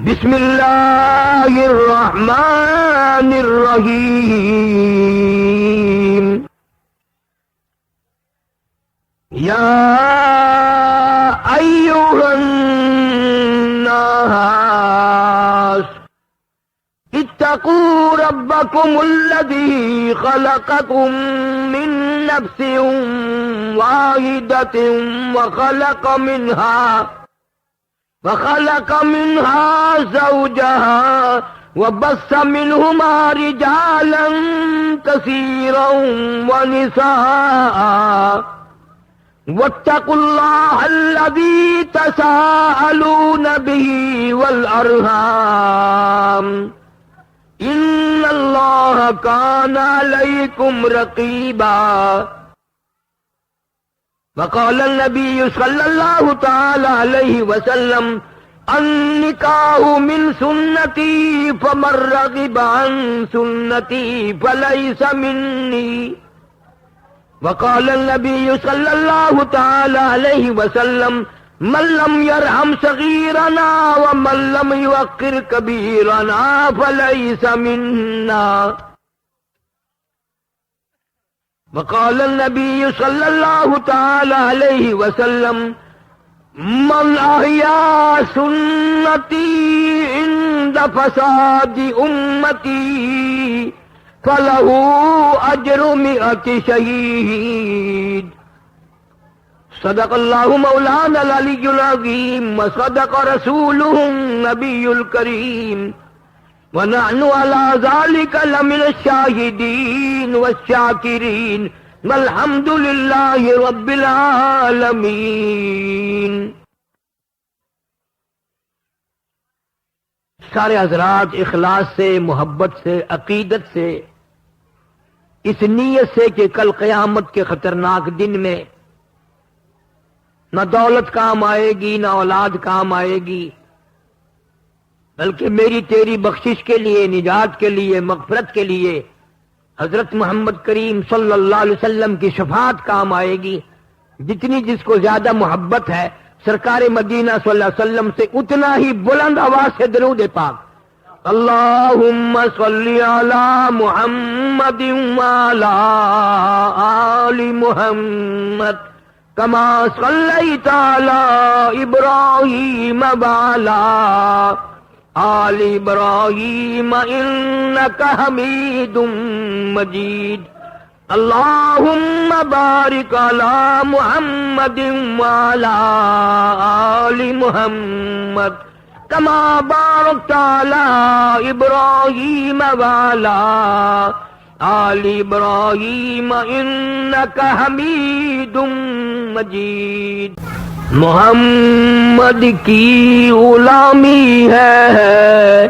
بسم اللہ الرحمن الرحیم یا ایھا الناس اتقوا ربکم الذی خلقکم من نفس واحدۃ وخلق منها زوجها وبث منهما رجالا كثيرا ونساء واتقوا الله الذي تساءلون به والأرحام إن الله كان عليكم رقيبا وقال النبي صلى الله تعالى عليه وسلم النکاح من سنتی فمن رغب عن سنتی فلیس منی وقال النبي صلى الله تعالى عليه وسلم من لم يرحم صغيرنا ومن لم يوقر كبيرنا فليس منا وقال النبي صلى الله تعالى عليه وسلم من أحيا سنتي عند فساد أمتي فله أجر 100 شهيد صدق الله مولانا العلي العظيم وصدق رسوله النبي الكريم ونحن على ذلك لمن الشاهدين والشاكرين والحمد لله رب العالمين. سارے حضرات اخلاص سے، محبت سے، عقیدت سے، اس نیت سے کہ کل قیامت کے خطرناک دن میں نہ دولت کام آئے گی نہ اولاد کام آئے گی، بلکہ میری تیری بخشش کے لیے، نجات کے لیے، مغفرت کے لیے حضرت محمد کریم صلی اللہ علیہ وسلم کی شفاعت کام آئے گی. جتنی جس کو زیادہ محبت ہے سرکار مدینہ صلی اللہ علیہ وسلم سے، اتنا ہی بلند آواز سے درود پاک اللہم صلی علی محمد وعلی آل محمد کما صلیت علی ابراہیم وعلی آل ابراہیم انک حمید مجید. اللہم بارک علی محمد وعلی آل محمد کما بارکت علی ابراہیم وعلی آل ابراہیم انک حمید مجید. محمد کی غلامی ہے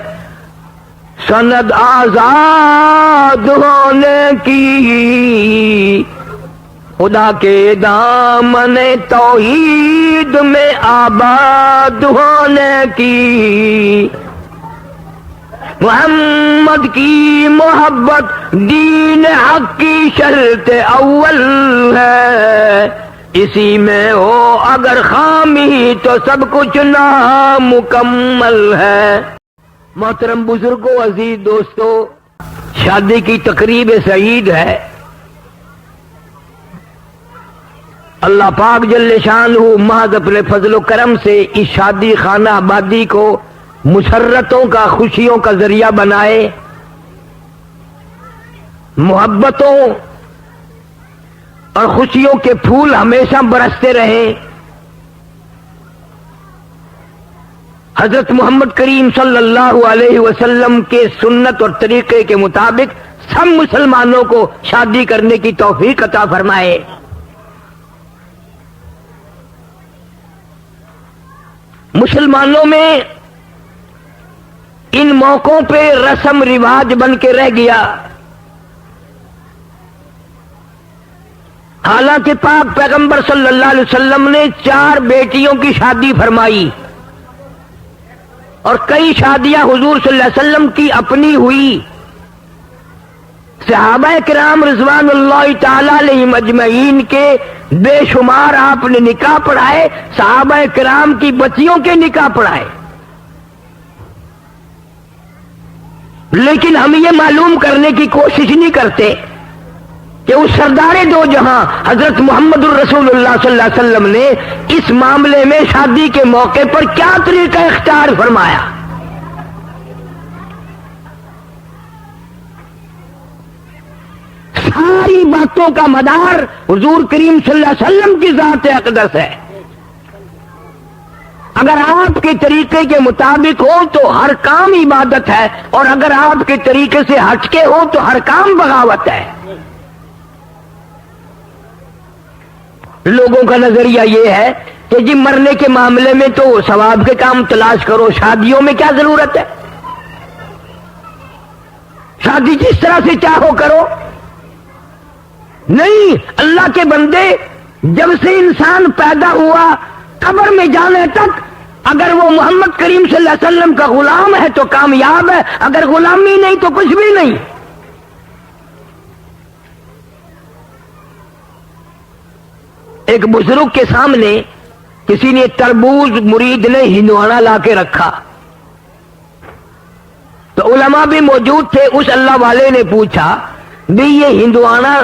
سند آزاد ہونے کی، خدا کے دامن توحید میں آباد ہونے کی. محمد کی محبت دین حق کی شرط اول ہے، اسی میں ہو اگر خامی تو سب کچھ نامکمل ہے. محترم بزرگوں، عزیز دوستو، شادی کی تقریب سعید ہے. اللہ پاک جل شانہ محض اپنے فضل و کرم سے اس شادی خانہ آبادی کو مسرتوں کا، خوشیوں کا ذریعہ بنائے، محبتوں اور خوشیوں کے پھول ہمیشہ برستے رہیں. حضرت محمد کریم صلی اللہ علیہ وسلم کے سنت اور طریقے کے مطابق سب مسلمانوں کو شادی کرنے کی توفیق عطا فرمائے. مسلمانوں میں ان موقعوں پہ رسم رواج بن کے رہ گیا. حالانکہ پاک پیغمبر صلی اللہ علیہ وسلم نے 4 بیٹیوں کی شادی فرمائی اور کئی شادیاں حضور صلی اللہ علیہ وسلم کی اپنی ہوئی. صحابہ کرام رضوان اللہ تعالی علیہم اجمعین کے بے شمار آپ نے نکاح پڑھائے، صحابہ کرام کی بچیوں کے نکاح پڑھائے. لیکن ہم یہ معلوم کرنے کی کوشش نہیں کرتے کہ اس سردار دو جہاں حضرت محمد الرسول اللہ صلی اللہ علیہ وسلم نے اس معاملے میں شادی کے موقع پر کیا طریقہ اختیار فرمایا. ساری باتوں کا مدار حضور کریم صلی اللہ علیہ وسلم کی ذات اقدس ہے. اگر آپ کے طریقے کے مطابق ہو تو ہر کام عبادت ہے، اور اگر آپ کے طریقے سے ہٹ کے ہو تو ہر کام بغاوت ہے. لوگوں کا نظریہ یہ ہے کہ جی مرنے کے معاملے میں تو ثواب کے کام تلاش کرو، شادیوں میں کیا ضرورت ہے، شادی جس طرح سے چاہو کرو. نہیں، اللہ کے بندے، جب سے انسان پیدا ہوا قبر میں جانے تک اگر وہ محمد کریم صلی اللہ علیہ وسلم کا غلام ہے تو کامیاب ہے، اگر غلامی نہیں تو کچھ بھی نہیں. ایک بزرگ کے سامنے کسی نے تربوز مرید نے ہندوانا لا کے رکھا تو علماء بھی موجود تھے. اس اللہ والے نے پوچھا بھی یہ ہندوانا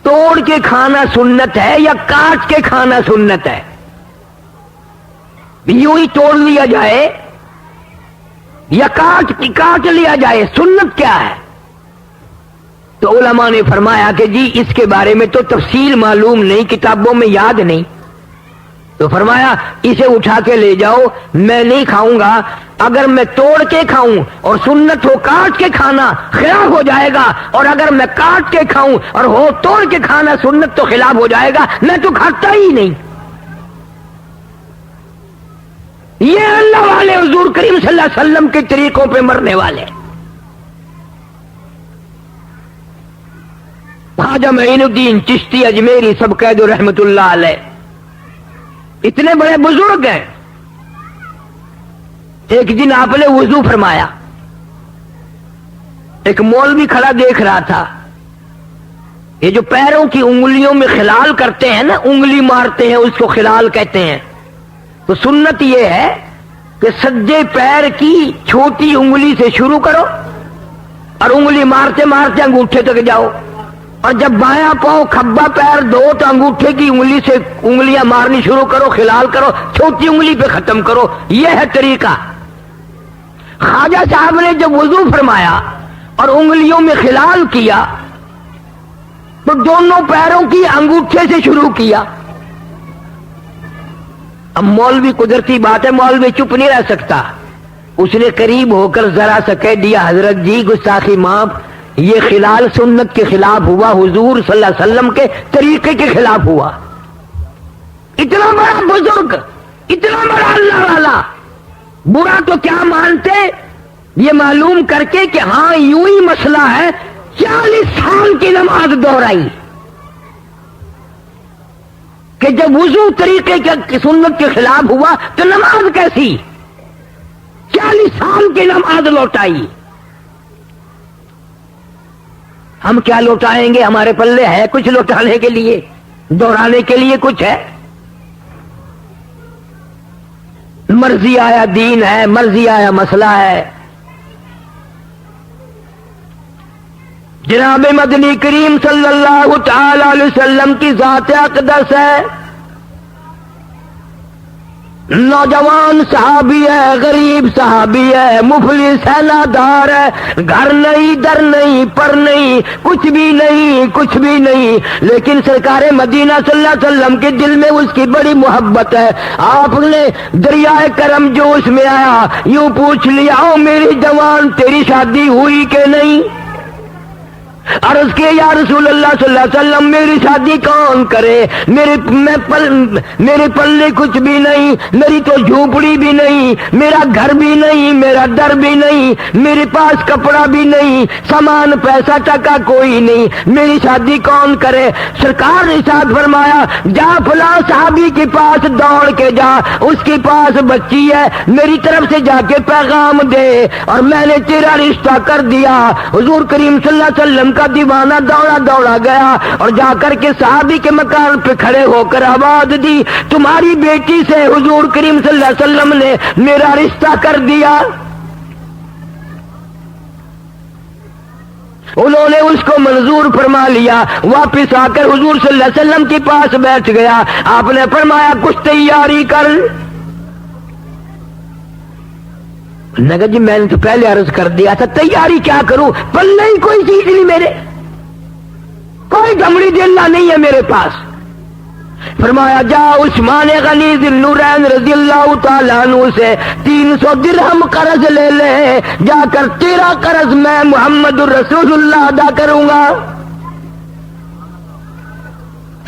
توڑ کے کھانا سنت ہے یا کاٹ کے کھانا سنت ہے؟ یوں ہی توڑ لیا جائے یا کاٹ لیا جائے، سنت کیا ہے؟ تو علماء نے فرمایا کہ جی اس کے بارے میں تو تفصیل معلوم نہیں، کتابوں میں یاد نہیں. تو فرمایا اسے اٹھا کے لے جاؤ، میں نہیں کھاؤں گا. اگر میں توڑ کے کھاؤں اور سنت ہو کاٹ کے کھانا خلاف ہو جائے گا، اور اگر میں کاٹ کے کھاؤں اور ہو توڑ کے کھانا سنت تو خلاف ہو جائے گا، میں تو کھاتا ہی نہیں. یہ اللہ والے حضور کریم صلی اللہ علیہ وسلم کے طریقوں پہ مرنے والے. خواجہ معین الدین چشتی اجمیری سب قید رحمت اللہ علیہ اتنے بڑے بزرگ ہیں. ایک دن آپ نے وضو فرمایا، ایک مولوی کھڑا دیکھ رہا تھا. یہ جو پیروں کی انگلیوں میں خلال کرتے ہیں نا، انگلی مارتے ہیں، اس کو خلال کہتے ہیں. تو سنت یہ ہے کہ سجے پیر کی چھوٹی انگلی سے شروع کرو اور انگلی مارتے مارتے انگوٹھے تک جاؤ، اور جب بایاں پاؤں کھبا پیر دو تو انگوٹھے کی انگلی سے انگلیاں مارنی شروع کرو، خلال کرو، چھوٹی انگلی پہ ختم کرو. یہ ہے طریقہ. خواجہ صاحب نے جب وضو فرمایا اور انگلیوں میں خلال کیا تو دونوں پیروں کی انگوٹھے سے شروع کیا. اب مولوی قدرتی بات ہے، مولوی چپ نہیں رہ سکتا. اس نے قریب ہو کر ذرا سا کہہ دیا، حضرت جی گستاخی معاف، یہ خلال سنت کے خلاف ہوا، حضور صلی اللہ علیہ وسلم کے طریقے کے خلاف ہوا. اتنا بڑا بزرگ، اتنا بڑا اللہ والا، برا تو کیا مانتے یہ معلوم کر کے کہ ہاں یوں ہی مسئلہ ہے. 40 سال کی نماز دہرائی کہ جب وضو طریقے کے سنت کے خلاف ہوا تو نماز کیسی؟ 40 سال کی نماز لوٹائی. ہم کیا لوٹائیں گے؟ ہمارے پلے ہے کچھ لوٹانے کے لیے؟ دوہرانے کے لیے کچھ ہے؟ مرضی آیا دین ہے، مرضی آیا مسئلہ ہے. جناب مدنی کریم صلی اللہ تعالی علیہ وسلم کی ذات اقدس ہے. نوجوان صحابی ہے، غریب صحابی ہے، مفلس ہے، نادار ہے، گھر نہیں، در نہیں، پر نہیں، کچھ بھی نہیں، کچھ بھی نہیں. لیکن سرکار مدینہ صلی اللہ علیہ وسلم کے دل میں اس کی بڑی محبت ہے. آپ نے دریائے کرم جوش میں آیا، یوں پوچھ لیا، او میری جوان تیری شادی ہوئی کہ نہیں؟ عرض کے یا رسول اللہ صلی اللہ علیہ وسلم میری شادی کون کرے؟ میرے پلے کچھ بھی نہیں، میری تو جھوپڑی بھی نہیں، میرا گھر بھی نہیں، میرا در بھی نہیں، میرے پاس کپڑا بھی نہیں، سامان پیسہ ٹکا کوئی نہیں، میری شادی کون کرے؟ سرکار نے ارشاد فرمایا، جا فلاں صحابی کے پاس دوڑ کے جا، اس کے پاس بچی ہے، میری طرف سے جا کے پیغام دے اور میں نے تیرا رشتہ کر دیا. حضور کریم صلی اللہ علیہ وسلم کا دیوانہ دوڑا گیا اور جا کر کے صحابی کے مکان پہ کھڑے ہو کر آواز دی، تمہاری بیٹی سے حضور کریم صلی اللہ علیہ وسلم نے میرا رشتہ کر دیا. انہوں نے اس کو منظور فرما لیا، واپس آ کر حضور صلی اللہ علیہ وسلم کے پاس بیٹھ گیا۔ آپ نے فرمایا کچھ تیاری کر۔ نے کہا جی میں نے تو پہلے عرض کر دیا تھا، تیاری کیا کروں، پلے ہی کوئی چیز نہیں، میرے کوئی گمڑی دلہ نہیں ہے میرے پاس۔ فرمایا جا عثمان غنی ذی النورین رضی اللہ تعالیٰ عنہ سے 300 درہم قرض لے لے، جا کر تیرا قرض میں محمد الرسول اللہ ادا کروں گا۔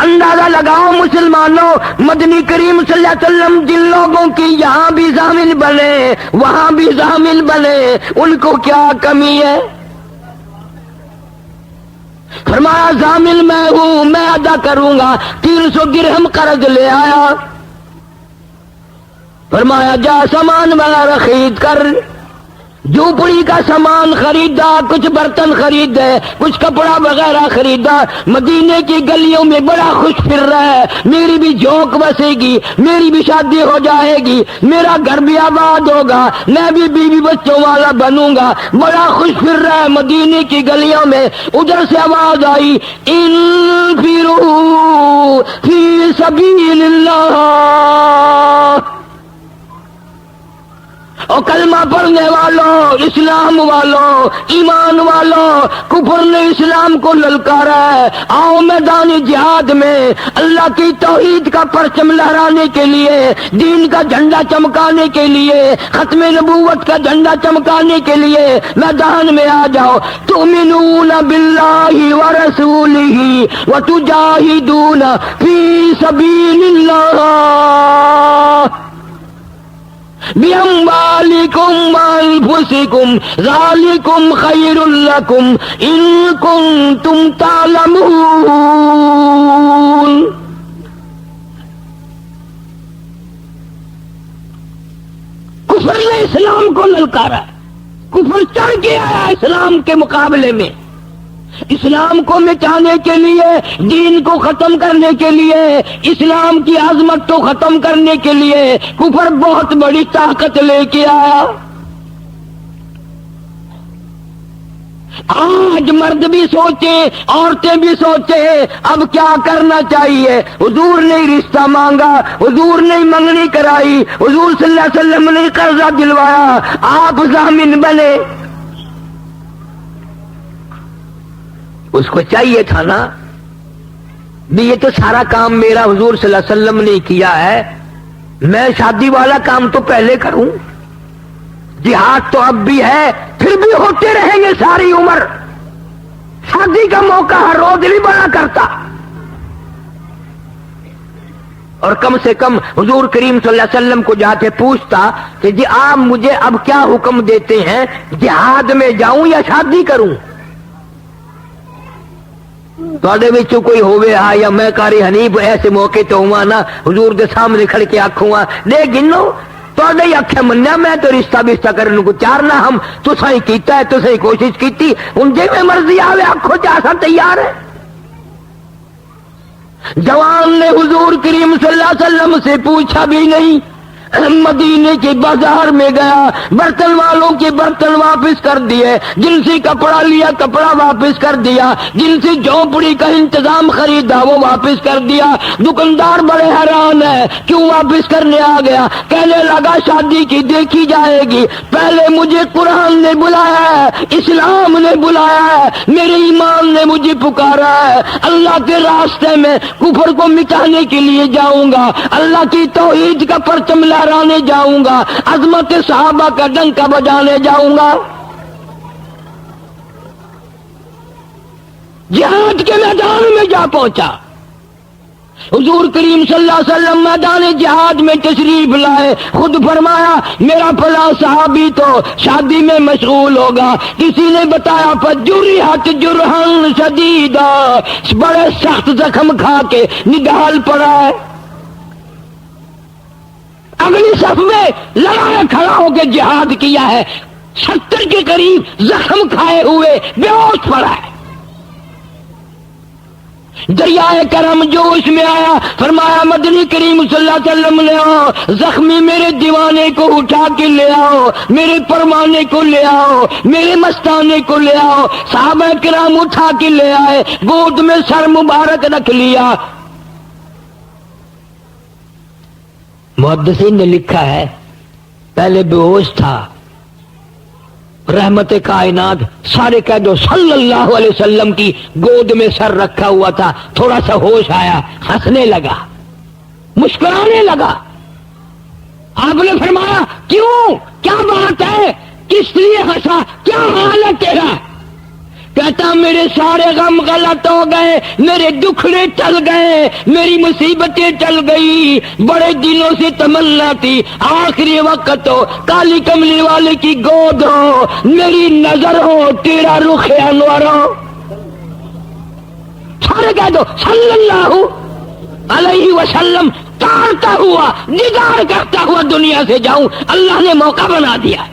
اندازہ لگاؤ مسلمانوں، مدنی کریم صلی اللہ علیہ وسلم جن لوگوں کی یہاں بھی ضامن بنے وہاں بھی ضامن بنے، ان کو کیا کمی ہے؟ فرمایا ضامن میں ہوں، میں ادا کروں گا۔ 300 درہم قرض لے آیا۔ فرمایا جا سامان وغیرہ خرید کر، جھوپڑی کا سامان خریدا، کچھ برتن خریدے، کچھ کپڑا وغیرہ خریدا۔ مدینے کی گلیوں میں بڑا خوش پھر رہا ہے، میری بھی جھونک بسے گی، میری بھی شادی ہو جائے گی، میرا گھر بھی آباد ہوگا، میں بھی بیوی بچوں والا بنوں گا، بڑا خوش پھر رہا ہے مدینے کی گلیوں میں۔ ادھر سے آواز آئی انفروا فی سبیل اللہ، او کلمہ پڑھنے والوں، اسلام والوں، ایمان والوں، کفر نے اسلام کو للکارا ہے، آؤ میدان جہاد میں اللہ کی توحید کا پرچم لہرانے کے لیے، دین کا جھنڈا چمکانے کے لیے، ختم نبوت کا جھنڈا چمکانے کے لیے میدان میں آ جاؤ۔ تؤمنون باللہ ورسولہ وتجاہدون فی سبیل اللہ بِأَمْوَالِكُمْ وَأَنفُسِكُمْ ذَلِكُمْ خَيْرٌ لَكُمْ إِن كُنتُمْ تَعْلَمُونَ۔ کفر نے اسلام کو للکارا، کفر چڑھ کے آیا اسلام کے مقابلے میں، اسلام کو مٹانے کے لیے، دین کو ختم کرنے کے لیے، اسلام کی عظمت کو ختم کرنے کے لیے کفر بہت بڑی طاقت لے کے آیا۔ آج مرد بھی سوچے، عورتیں بھی سوچے، اب کیا کرنا چاہیے۔ حضور نے رشتہ مانگا، حضور نے منگنی کرائی، حضور صلی اللہ علیہ وسلم نے قرضہ دلوایا، آپ ضامن بنے۔ اس کو چاہیے تھا نا بھی یہ تو سارا کام میرا حضور صلی اللہ علیہ وسلم نے کیا ہے، میں شادی والا کام تو پہلے کروں، جہاد تو اب بھی ہے، پھر بھی ہوتے رہیں گے ساری عمر، شادی کا موقع ہر روز نہیں بنا کرتا۔ اور کم سے کم حضور کریم صلی اللہ علیہ وسلم کو جا کے پوچھتا کہ جی آپ مجھے اب کیا حکم دیتے ہیں، جہاد میں جاؤں یا شادی کروں؟ کوئی ہوئے ہاں یا میں کاری حنیف ایسے موقع تو ہوا نا حضور دے سامنے کھڑ کے آکھوں دے گنو تو ہی آخیا منیا میں تو رشتہ بشتہ کرنے کو تیار نہ، ہم تسا ہی کیتا ہے، تسا ہی کوشش کیتی، ہوں جی میں مرضی آوے آکھو جاسا تیار ہے۔ جوان نے حضور کریم صلی اللہ علیہ وسلم سے پوچھا بھی نہیں، مدینے کے بازار میں گیا، برتن والوں کے برتن واپس کر دیے، جن سے کپڑا لیا کپڑا واپس کر دیا، جن سے جھونپڑی کا انتظام خریدا وہ واپس کر دیا۔ دکاندار بڑے حیران ہے، کیوں واپس کرنے آ گیا؟ کہنے لگا شادی کی دیکھی جائے گی، پہلے مجھے قرآن نے بلایا ہے، اسلام نے بلایا ہے، میرے ایمان نے مجھے پکارا ہے، اللہ کے راستے میں کفر کو مٹانے کے لیے جاؤں گا، اللہ کی توحید کا پرچم لہرانے جاؤں گا، عظمت صحابہ کا ڈنکا بجانے جاؤں گا۔ جہاد کے میدان میں جا پہنچا، حضور کریم صلی اللہ علیہ وسلم میدان جہاد میں تشریف لائے، خود فرمایا میرا فلاں صحابی تو شادی میں مشغول ہوگا، کسی نے بتایا فجرحت جرحا شدیدا، بڑے سخت زخم کھا کے نڈال پڑا ہے، اگلی صف میں لڑایا کھڑا ہو کے جہاد کیا ہے، 70 کے قریب زخم کھائے ہوئے بے ہوش پڑا ہے۔ دریائے کرم جو اس میں آیا، فرمایا مدنی کریم صلی اللہ علیہ وسلم لے آؤ، زخمی میرے دیوانے کو اٹھا کے لے آؤ، میرے پروانے کو لے آؤ، میرے مستانے کو لے آؤ۔ صحابہ کرام اٹھا کے لے آئے، گود میں سر مبارک رکھ لیا۔ محدثین نے لکھا ہے پہلے بے ہوش تھا، رحمت کائنات سارے کہہ دو صلی اللہ علیہ وسلم کی گود میں سر رکھا ہوا تھا، تھوڑا سا ہوش آیا، ہنسنے لگا، مسکرانے لگا۔ آپ نے فرمایا کیوں، کیا بات ہے، کس لیے ہنسا، کیا حال ہے تیرا؟ کہتا میرے سارے غم غلط ہو گئے، میرے دکھڑے ٹل گئے، میری مصیبتیں ٹل گئی، بڑے دنوں سے تمنا تھی آخری وقت ہو، کالی کملی والے کی گود ہو، میری نظر ہو، تیرا رخ انور ہو۔ سارے کہہ دو صلی اللہ علیہ وسلم، تارتا ہوا دیدار کرتا ہوا دنیا سے جاؤں، اللہ نے موقع بنا دیا۔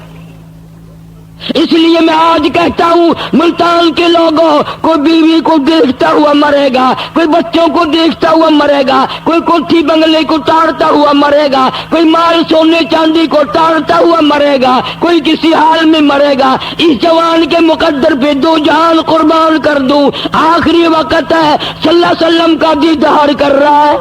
اس لیے میں آج کہتا ہوں ملتان کے لوگوں، کوئی بیوی کو دیکھتا ہوا مرے گا، کوئی بچوں کو دیکھتا ہوا مرے گا، کوئی کوٹھی بنگلے کو تاڑتا ہوا مرے گا، کوئی مال سونے چاندی کو تاڑتا ہوا مرے گا، کوئی کسی حال میں مرے گا۔ اس جوان کے مقدر پہ دو جان قربان کر دوں، آخری وقت ہے، صلی اللہ علیہ وسلم کا دیدار کر رہا ہے۔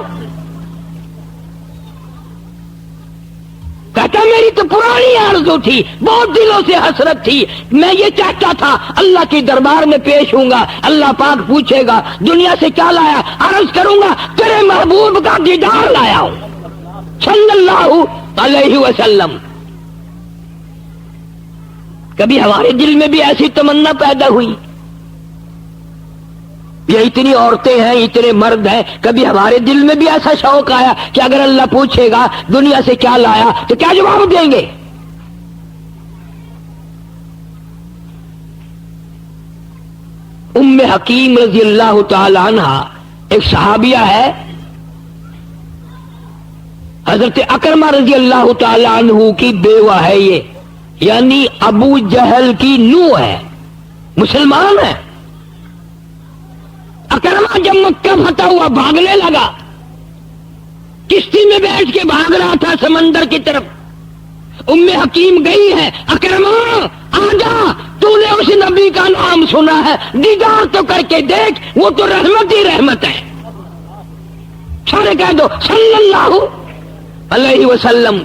کہتا میری تو پرانی آرزو تھی، بہت دلوں سے حسرت تھی، میں یہ چاہتا تھا اللہ کے دربار میں پیش ہوں گا، اللہ پاک پوچھے گا دنیا سے کیا لایا، عرض کروں گا تیرے محبوب کا دیدار لایا ہوں صلی اللہ علیہ وسلم۔ کبھی ہمارے دل میں بھی ایسی تمنا پیدا ہوئی؟ یہ اتنی عورتیں ہیں، اتنے مرد ہیں، کبھی ہمارے دل میں بھی ایسا شوق آیا کہ اگر اللہ پوچھے گا دنیا سے کیا لایا تو کیا جواب دیں گے؟ ام حکیم رضی اللہ تعالی عنہ ایک صحابیہ ہے، حضرت اکرمہ رضی اللہ تعالی عنہ کی بیوہ ہے یہ، یعنی ابو جہل کی نوح ہے، مسلمان ہے۔ اکرمہ جب مکہ فتح ہوا بھاگنے لگا، کشتی میں بیٹھ کے بھاگ رہا تھا سمندر کی طرف، ام حکیم گئی ہے، اکرمہ آجا، تو نے اس نبی کا نام سنا ہے، دیدار تو کر کے دیکھ، وہ تو رحمت ہی رحمت ہے۔ سارے کہہ دو صلی اللہ علیہ وسلم۔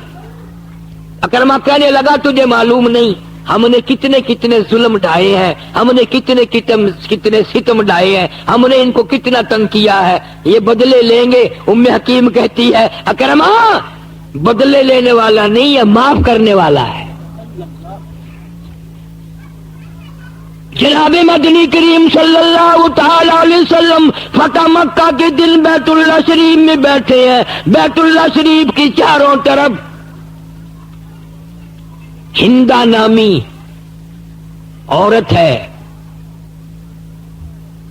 اکرمہ کہنے لگا تجھے معلوم نہیں ہم نے کتنے کتنے ظلم ڈھائے ہیں، ہم نے کتنے ستم ڈھائے ہیں، ہم نے ان کو کتنا تنگ کیا ہے، یہ بدلے لیں گے۔ ام حکیم کہتی ہے اکرمہ بدلے لینے والا نہیں ہے، معاف کرنے والا ہے۔ جناب مدنی کریم صلی اللہ تعالی علیہ وسلم فتح مکہ کے دن بیت اللہ شریف میں بیٹھے ہیں، بیت اللہ شریف کی چاروں طرف ہندا نامی عورت ہے،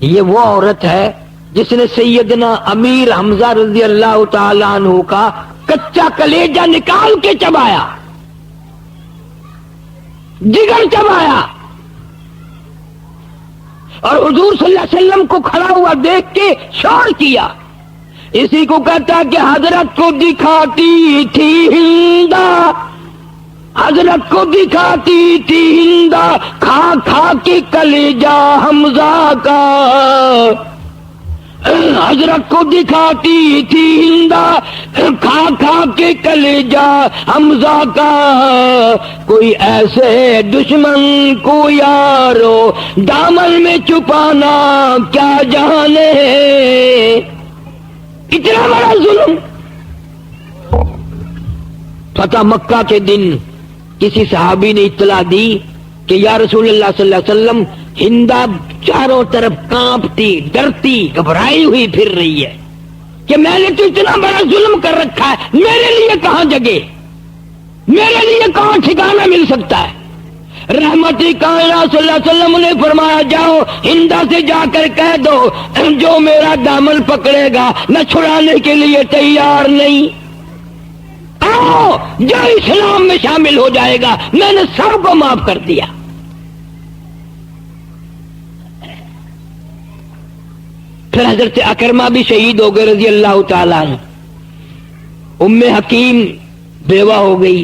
یہ وہ عورت ہے جس نے سیدنا امیر حمزہ رضی اللہ تعالی عنہ کا کچا کلیجہ نکال کے چبایا، جگر چبایا، اور حضور صلی اللہ علیہ وسلم کو کھڑا ہوا دیکھ کے شور کیا۔ اسی کو کہتا کہ حضرت کو دکھاتی تھی ہندا، حضرت کو دکھاتی تھی ہندا، کھا کھا کے کلیجہ حمزہ کا، حضرت کو دکھاتی تھی ہندا، کھا کھا کے کلیجہ حمزہ کا، کوئی ایسے دشمن کو یارو دامن میں چھپانا کیا جانے، اتنا بڑا ظلم۔ فتح مکہ کے دن کسی صحابی نے اطلاع دی کہ یا رسول اللہ صلی اللہ علیہ وسلم ہندا چاروں طرف کانپتی، ڈرتی، گھبرائی ہوئی پھر رہی ہے کہ میں نے تو اتنا بڑا ظلم کر رکھا ہے، میرے لیے کہاں جگہ، میرے لیے کہاں ٹھکانہ مل سکتا ہے۔ رحمتی کائنات صلی اللہ علیہ وسلم نے فرمایا جاؤ ہندا سے جا کر کہہ دو جو میرا دامن پکڑے گا میں چھڑانے کے لیے تیار نہیں، آؤ جو اسلام میں شامل ہو جائے گا میں نے سب کو معاف کر دیا۔ پھر حضرت اکرمہ بھی شہید ہو گئے رضی اللہ تعالیٰ عنہ. ام حکیم بیوہ ہو گئی.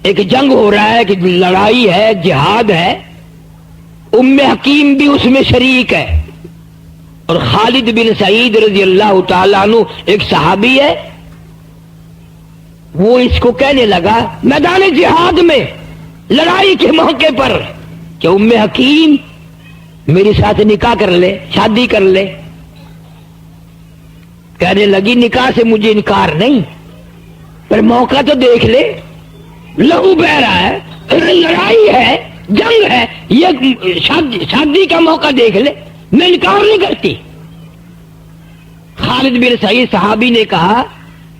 ایک جنگ ہو رہا ہے کہ لڑائی ہے، جہاد ہے، ام حکیم بھی اس میں شریک ہے. اور خالد بن سعید رضی اللہ تعالیٰ عنہ ایک صحابی ہے، وہ اس کو کہنے لگا میدان جہاد میں لڑائی کے موقع پر کہ ام حکیم میرے ساتھ نکاح کر لے، شادی کر لے. کہنے لگی نکاح سے مجھے انکار نہیں، پر موقع تو دیکھ لے، لہو بہ رہا ہے، لڑائی ہے، جنگ ہے، یہ شادی کا موقع دیکھ لے، میں انکار نہیں کرتی. خالد بن سعید صحابی نے کہا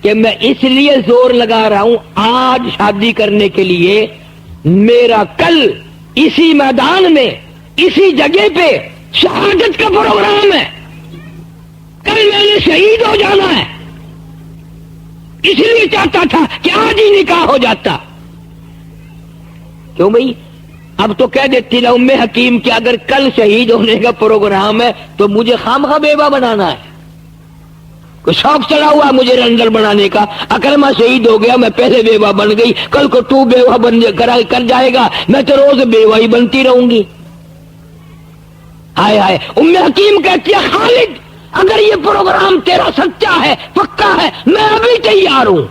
کہ میں اس لیے زور لگا رہا ہوں آج شادی کرنے کے لیے، میرا کل اسی میدان میں اسی جگہ پہ شہادت کا پروگرام ہے، کل میں نے شہید ہو جانا ہے، اس لیے چاہتا تھا کہ آج ہی نکاح ہو جاتا. کیوں بھائی؟ اب تو کہہ دیتی نا ام حکیم کہ اگر کل شہید ہونے کا پروگرام ہے تو مجھے خامخواہ بیوہ بنانا ہے، کوئی شوق چڑھا ہوا مجھے رنڈر بنانے کا. اکرمہ شہید ہو گیا، میں پہلے بیوہ بن گئی، کل کو تو بیوہ کر جائے گا، میں تو روز بیوہ ہی بنتی رہوں گی. ہائے ہائے. ام حکیم کہتی ہے خالد اگر یہ پروگرام تیرا سچا ہے، پکا ہے، میں ابھی تیار ہوں.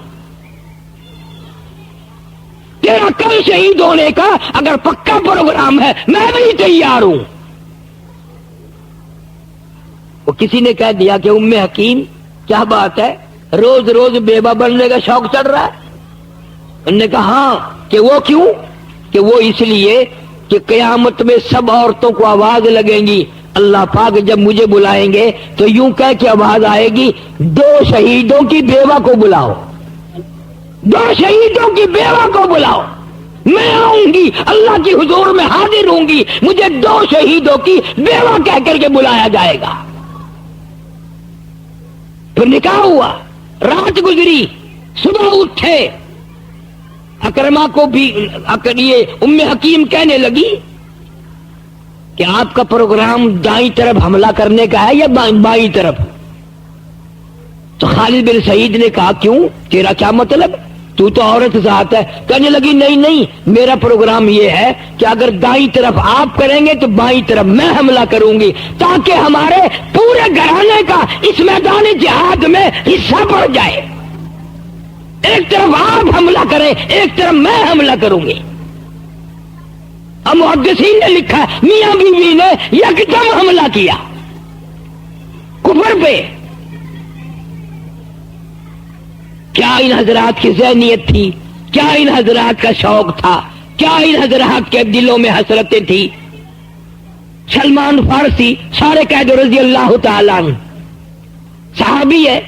تیرا کل شہید ہونے کا اگر پکا پروگرام ہے میں بھی تیار ہوں. وہ کسی نے کہہ دیا کہ ام حکیم کیا بات ہے، روز روز بیوہ بننے کا شوق چڑھ رہا ہے؟ انہوں نے کہا ہاں. کہ وہ کیوں؟ کہ وہ اس لیے کہ قیامت میں سب عورتوں کو آواز لگیں گی، اللہ پاک جب مجھے بلائیں گے تو یوں کہہ کے آواز آئے گی 2 شہیدوں کی بیوہ کو بلاؤ، 2 شہیدوں کی بیوہ کو بلاؤ. میں آؤں گی اللہ کی حضور میں حاضر ہوں گی، مجھے 2 شہیدوں کی بیوہ کہہ کر کے بلایا جائے گا. پھر نکاح ہوا، رات گزری، صبح اٹھے، اکرمہ کو بھی یہ ام حکیم کہنے لگی کہ آپ کا پروگرام دائیں طرف حملہ کرنے کا ہے یا بائیں طرف؟ تو خالد بن سعید نے کہا کیوں، تیرا کیا مطلب، تو عورت ذات ہے. کہنے لگی نہیں، میرا پروگرام یہ ہے کہ اگر دائیں طرف آپ کریں گے تو بائیں طرف میں حملہ کروں گی، تاکہ ہمارے پورے گھرانے کا اس میدان جہاد میں حصہ پڑ جائے. ایک طرف آپ حملہ کریں، ایک طرف میں حملہ کروں گی. اب محدثین نے لکھا میاں بیوی نے یکدم حملہ کیا کفر پہ. کیا ان حضرات کی ذہنیت تھی، کیا ان حضرات کا شوق تھا، کیا ان حضرات کے دلوں میں حسرتیں تھی. سلمان فارسی سارے قید رضی اللہ تعالیٰ عنہ صحابی ہے.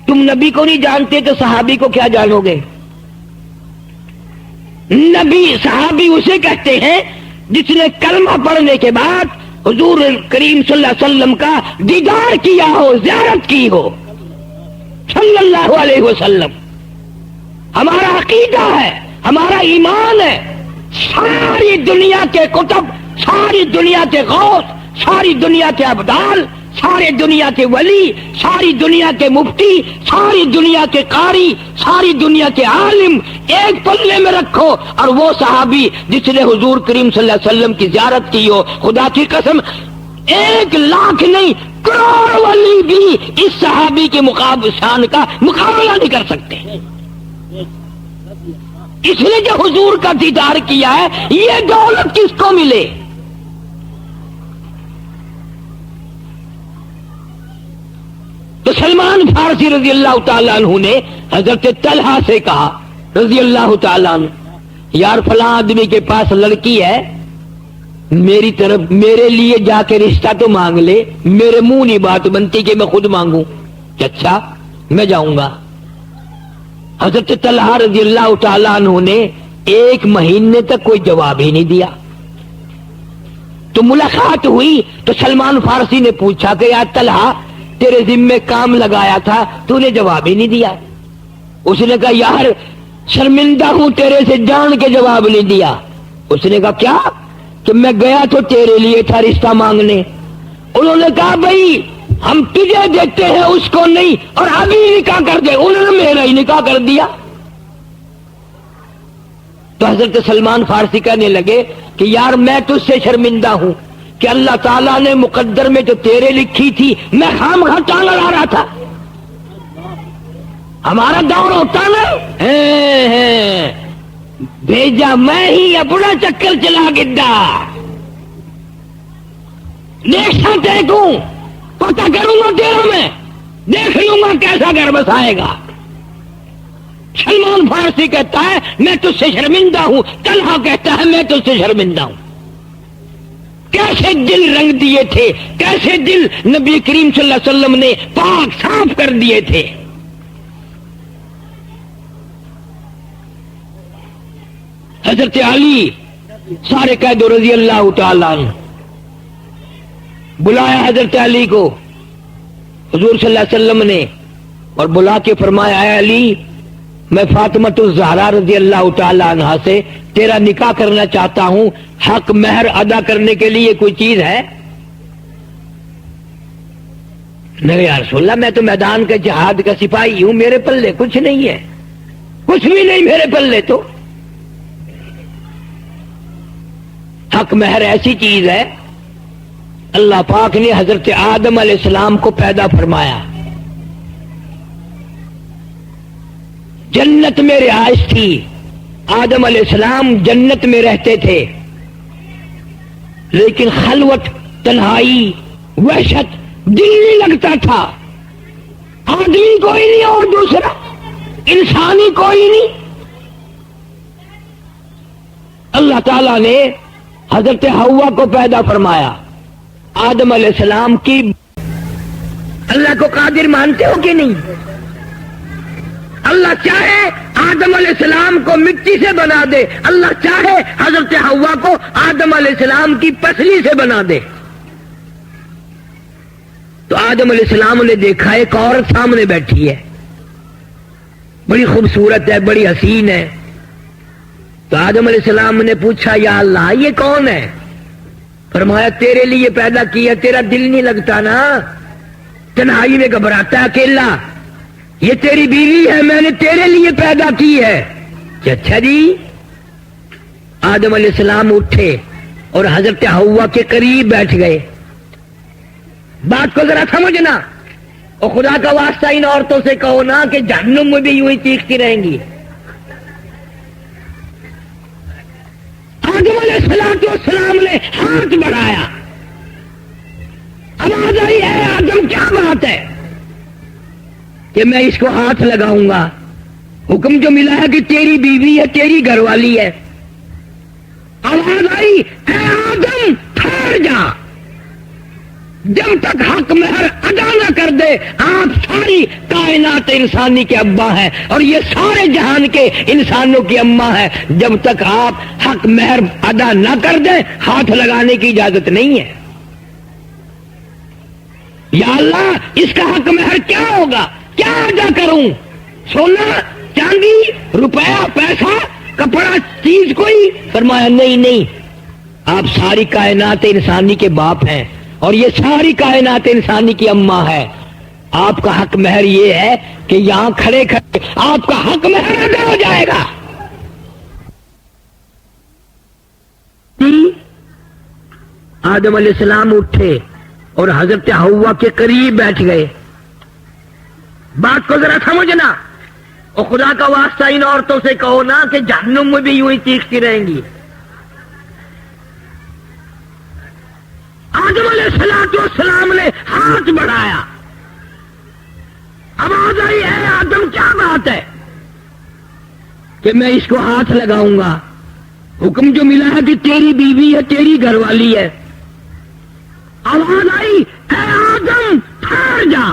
تم نبی کو نہیں جانتے تو صحابی کو کیا جانو گے؟ نبی صحابی اسے کہتے ہیں جس نے کلمہ پڑھنے کے بعد حضور کریم صلی اللہ علیہ وسلم کا دیدار کیا ہو، زیارت کی ہو صلی اللہ علیہ وسلم. ہمارا عقیدہ ہے، ہمارا ایمان ہے، ساری دنیا کے کتب، ساری دنیا کے غوث، ساری دنیا کے ابدال، ساری دنیا کے ولی، ساری دنیا کے مفتی، ساری دنیا کے قاری، ساری دنیا کے عالم ایک پلے میں رکھو اور وہ صحابی جس نے حضور کریم صلی اللہ علیہ وسلم کی زیارت کی ہو، خدا کی قسم 1,00,000 نہیں کروڑ ولی بھی اس صحابی کے شان کا مقابلہ نہیں کر سکتے. اس لیے جو حضور کا دیدار کیا ہے یہ دولت کس کو ملے؟ تو سلمان فارسی رضی اللہ تعالیٰ عنہ نے حضرت طلحہ سے کہا رضی اللہ تعالیٰ عنہ، یار فلاں آدمی کے پاس لڑکی ہے، میری طرف میرے لیے جا کے رشتہ تو مانگ لے. میرے منہ نہیں بات بنتی کہ میں خود مانگوں. کہ اچھا میں جاؤں گا. حضرت طلحہ رضی اللہ تعالیٰ عنہ نے 1 مہینے تک کوئی جواب ہی نہیں دیا. تو ملاقات ہوئی تو سلمان فارسی نے پوچھا کہ یا طلحہ تیرے ذمے کام لگایا تھا، تو نے جواب ہی نہیں دیا. اس نے کہا یار شرمندہ ہوں تیرے سے جان کے جواب نہیں دیا. اس نے کہا کیا؟ کہ میں گیا تو تیرے لیے تھا رشتہ مانگنے، انہوں نے کہا بھائی ہم تجھے دیتے ہیں اس کو نہیں، اور ابھی نکاح کر دے. انہوں نے میرا ہی نکاح کر دیا. تو حضرت سلمان فارسی کہنے لگے کہ یار میں تجھ سے شرمندہ ہوں کہ اللہ تعالیٰ نے مقدر میں جو تیرے لکھی تھی میں خام خواہ ٹانگ اڑا رہا تھا. ہمارا دور ہوتا نا بھیجا میں ہی اپنا چکر چلا گڈا دیکھا دیکھوں پتہ کروں گا تیرا میں دیکھ لوں گا کیسا گھر بسائے گا. سلمان فارسی کہتا ہے میں تجھ سے شرمندہ ہوں، طلحہ کہتا ہے میں تجھ سے شرمندہ ہوں. کیسے دل رنگ دیے تھے، کیسے دل نبی کریم صلی اللہ علیہ وسلم نے پاک صاف کر دیے تھے. حضرت علی سارے قید رضی اللہ تعالیٰ عنہ بلایا حضرت علی کو حضور صلی اللہ علیہ وسلم نے، اور بلا کے فرمایا اے علی میں فاطمۃ الزہرا رضی اللہ تعالی عنہا سے تیرا نکاح کرنا چاہتا ہوں، حق مہر ادا کرنے کے لیے کوئی چیز ہے؟ نہیں یا رسول اللہ میں تو میدان کے جہاد کا سپاہی ہوں، میرے پلے کچھ نہیں ہے، کچھ بھی نہیں میرے پلے. تو حق مہر ایسی چیز ہے اللہ پاک نے حضرت آدم علیہ السلام کو پیدا فرمایا، جنت میں رہائش تھی، آدم علیہ السلام جنت میں رہتے تھے، لیکن خلوت، تنہائی، وحشت دل نہیں لگتا تھا. آدمی کوئی نہیں اور دوسرا انسانی کوئی نہیں. اللہ تعالیٰ نے حضرت حوا کو پیدا فرمایا، آدم علیہ السلام کی. اللہ کو قادر مانتے ہو کہ نہیں؟ اللہ چاہے آدم علیہ السلام کو مٹی سے بنا دے، اللہ چاہے حضرت حوا کو آدم علیہ السلام کی پسلی سے بنا دے. تو آدم علیہ السلام نے دیکھا ایک عورت سامنے بیٹھی ہے، بڑی خوبصورت ہے، بڑی حسین ہے. تو آدم علیہ السلام نے پوچھا یا اللہ یہ کون ہے؟ فرمایا تیرے لیے پیدا کیا، تیرا دل نہیں لگتا نا، تنہائی میں گھبراتا ہے اکیلا، یہ تیری بیوی ہے، میں نے تیرے لیے پیدا کی ہے. اچھا جی. آدم علیہ السلام اٹھے اور حضرت حوا کے قریب بیٹھ گئے. بات کو ذرا سمجھنا، اور خدا کا واسطہ ان عورتوں سے کہو نا کہ جہنم میں بھی یوں ہی چیختی رہیں گی. آدم علیہ السلام نے ہاتھ بڑھایا، آواز آئی ہے آدم کیا بات ہے کہ میں اس کو ہاتھ لگاؤں گا؟ حکم جو ملا ہے کہ تیری بیوی ہے، تیری گھر والی ہے. آواز آئی اے آدم ٹھہر جا، جب تک حق مہر ادا نہ کر دے آپ ساری کائنات انسانی کے ابا ہیں اور یہ سارے جہان کے انسانوں کی اماں ہے، جب تک آپ حق مہر ادا نہ کر دیں ہاتھ لگانے کی اجازت نہیں ہے. یا اللہ اس کا حق مہر کیا ہوگا، کیا ادا کروں؟ سونا، چاندی، روپیہ، پیسہ، کپڑا، چیز کوئی؟ فرمایا نہیں، آپ ساری کائنات انسانی کے باپ ہیں اور یہ ساری کائنات انسانی کی اماں ہے. آپ کا حق مہر یہ ہے کہ یہاں کھڑے کھڑے آپ کا حق مہر ادا ہو جائے گا. آدم علیہ السلام اٹھے اور حضرت حوا کے قریب بیٹھ گئے. بات کو ذرا سمجھنا، اور خدا کا واسطہ ان عورتوں سے کہو نا کہ جہنم میں بھی یوں ہی چیختی رہیں گی. آدم علیہ السلام نے ہاتھ بڑھایا، آواز آئی ہے آدم کیا بات ہے کہ میں اس کو ہاتھ لگاؤں گا؟ حکم جو ملا ہے کہ تیری بیوی ہے، تیری گھر والی ہے. آواز آئی اے آدم ٹھہر جا،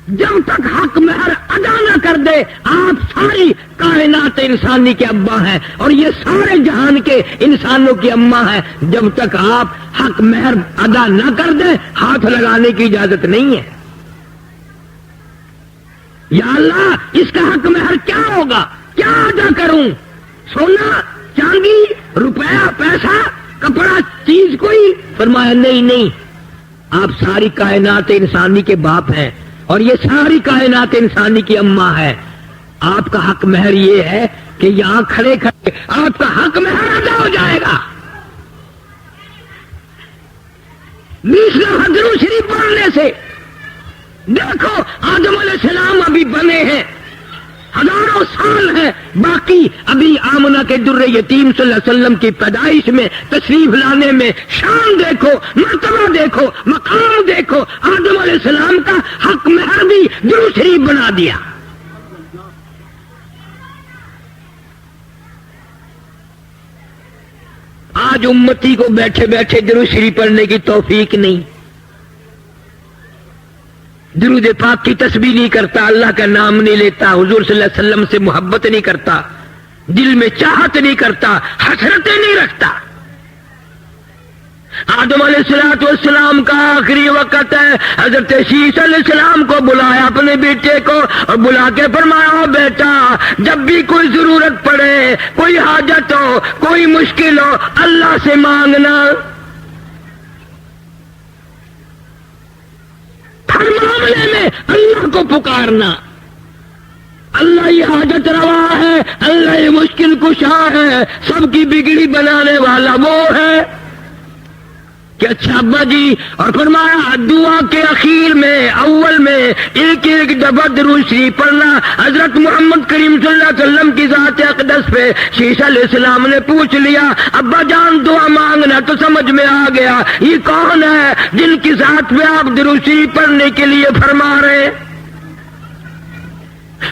جب تک حق مہر ادا نہ کر دے آپ ساری کائنات انسانی کے ابا ہیں اور یہ سارے جہان کے انسانوں کی اماں ہیں، جب تک آپ حق مہر ادا نہ کر دیں ہاتھ لگانے کی اجازت نہیں ہے. یا اللہ اس کا حق مہر کیا ہوگا، کیا ادا کروں؟ سونا، چاندی، روپیہ، پیسہ، کپڑا، چیز کوئی؟ فرمایا نہیں، آپ ساری کائنات انسانی کے باپ ہیں اور یہ ساری کائنات انسانی کی اماں ہے. آپ کا حق مہر یہ ہے کہ یہاں کھڑے کھڑے آپ کا حق مہر ادا ہو جائے گا. 20 دفعہ درود شریف پڑھنے سے دیکھو آدم علیہ السلام ابھی بنے ہیں، ہزاروں سال ہیں باقی. ابھی آمنہ کے در یتیم صلی اللہ علیہ وسلم کی پیدائش میں تشریف لانے میں شان دیکھو، مرتبہ دیکھو، مقام دیکھو. آدم علیہ السلام کا حق مہر بھی درود شریف بنا دیا. آج امتی کو بیٹھے بیٹھے درود شریف پڑھنے کی توفیق نہیں. درود پاک کی تسبیح نہیں کرتا، اللہ کا نام نہیں لیتا، حضور صلی اللہ علیہ وسلم سے محبت نہیں کرتا، دل میں چاہت نہیں کرتا، حسرتیں نہیں رکھتا. آدم علیہ السلام کا آخری وقت ہے. حضرت شیس علیہ السلام کو بلایا اپنے بیٹے کو اور بلا کے فرمایا بیٹا جب بھی کوئی ضرورت پڑے، کوئی حاجت ہو، کوئی مشکل ہو، اللہ سے مانگنا. ہر معاملے میں اللہ کو پکارنا. اللہ یہ حاجت روا ہے، اللہ یہ مشکل کشا ہے، سب کی بگڑی بنانے والا وہ ہے کہ اچھا ابا جی. اور فرمایا دعا کے اخیر میں اول میں ایک ایک دفعہ درود شریف پڑھنا. حضرت محمد کریم صلی اللہ علیہ وسلم کی ذات اقدس پہ شیس علیہ السلام نے پوچھ لیا ابا جان دعا مانگنا، تو سمجھ میں آ گیا یہ کون ہے جن کی ذات پہ آپ درود شریف پڑھنے کے لیے فرما رہے.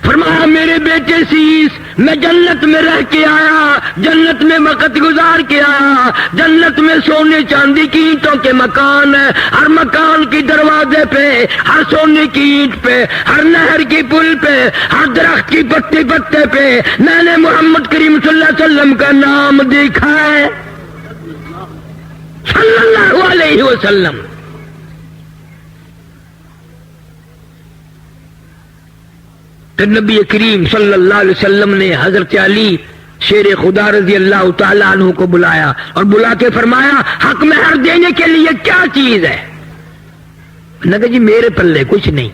فرمایا میرے بیٹے شیس میں جنت میں رہ کے آیا، جنت میں وقت گزار کے آیا، جنت میں سونے چاندی کی اینٹوں کے مکان ہے، ہر مکان کی دروازے پہ، ہر سونے کی اینٹ پہ، ہر نہر کی پل پہ، ہر درخت کی پتے پتے پہ میں نے محمد کریم صلی اللہ علیہ وسلم کا نام دیکھا ہے صلی اللہ علیہ وسلم. تو نبی کریم صلی اللہ علیہ وسلم نے حضرت علی شیر خدا رضی اللہ تعالیٰ عنہ کو بلایا اور بلا کے فرمایا حق مہر دینے کے لیے کیا چیز ہے؟ نہ کہ جی میرے پلے کچھ نہیں.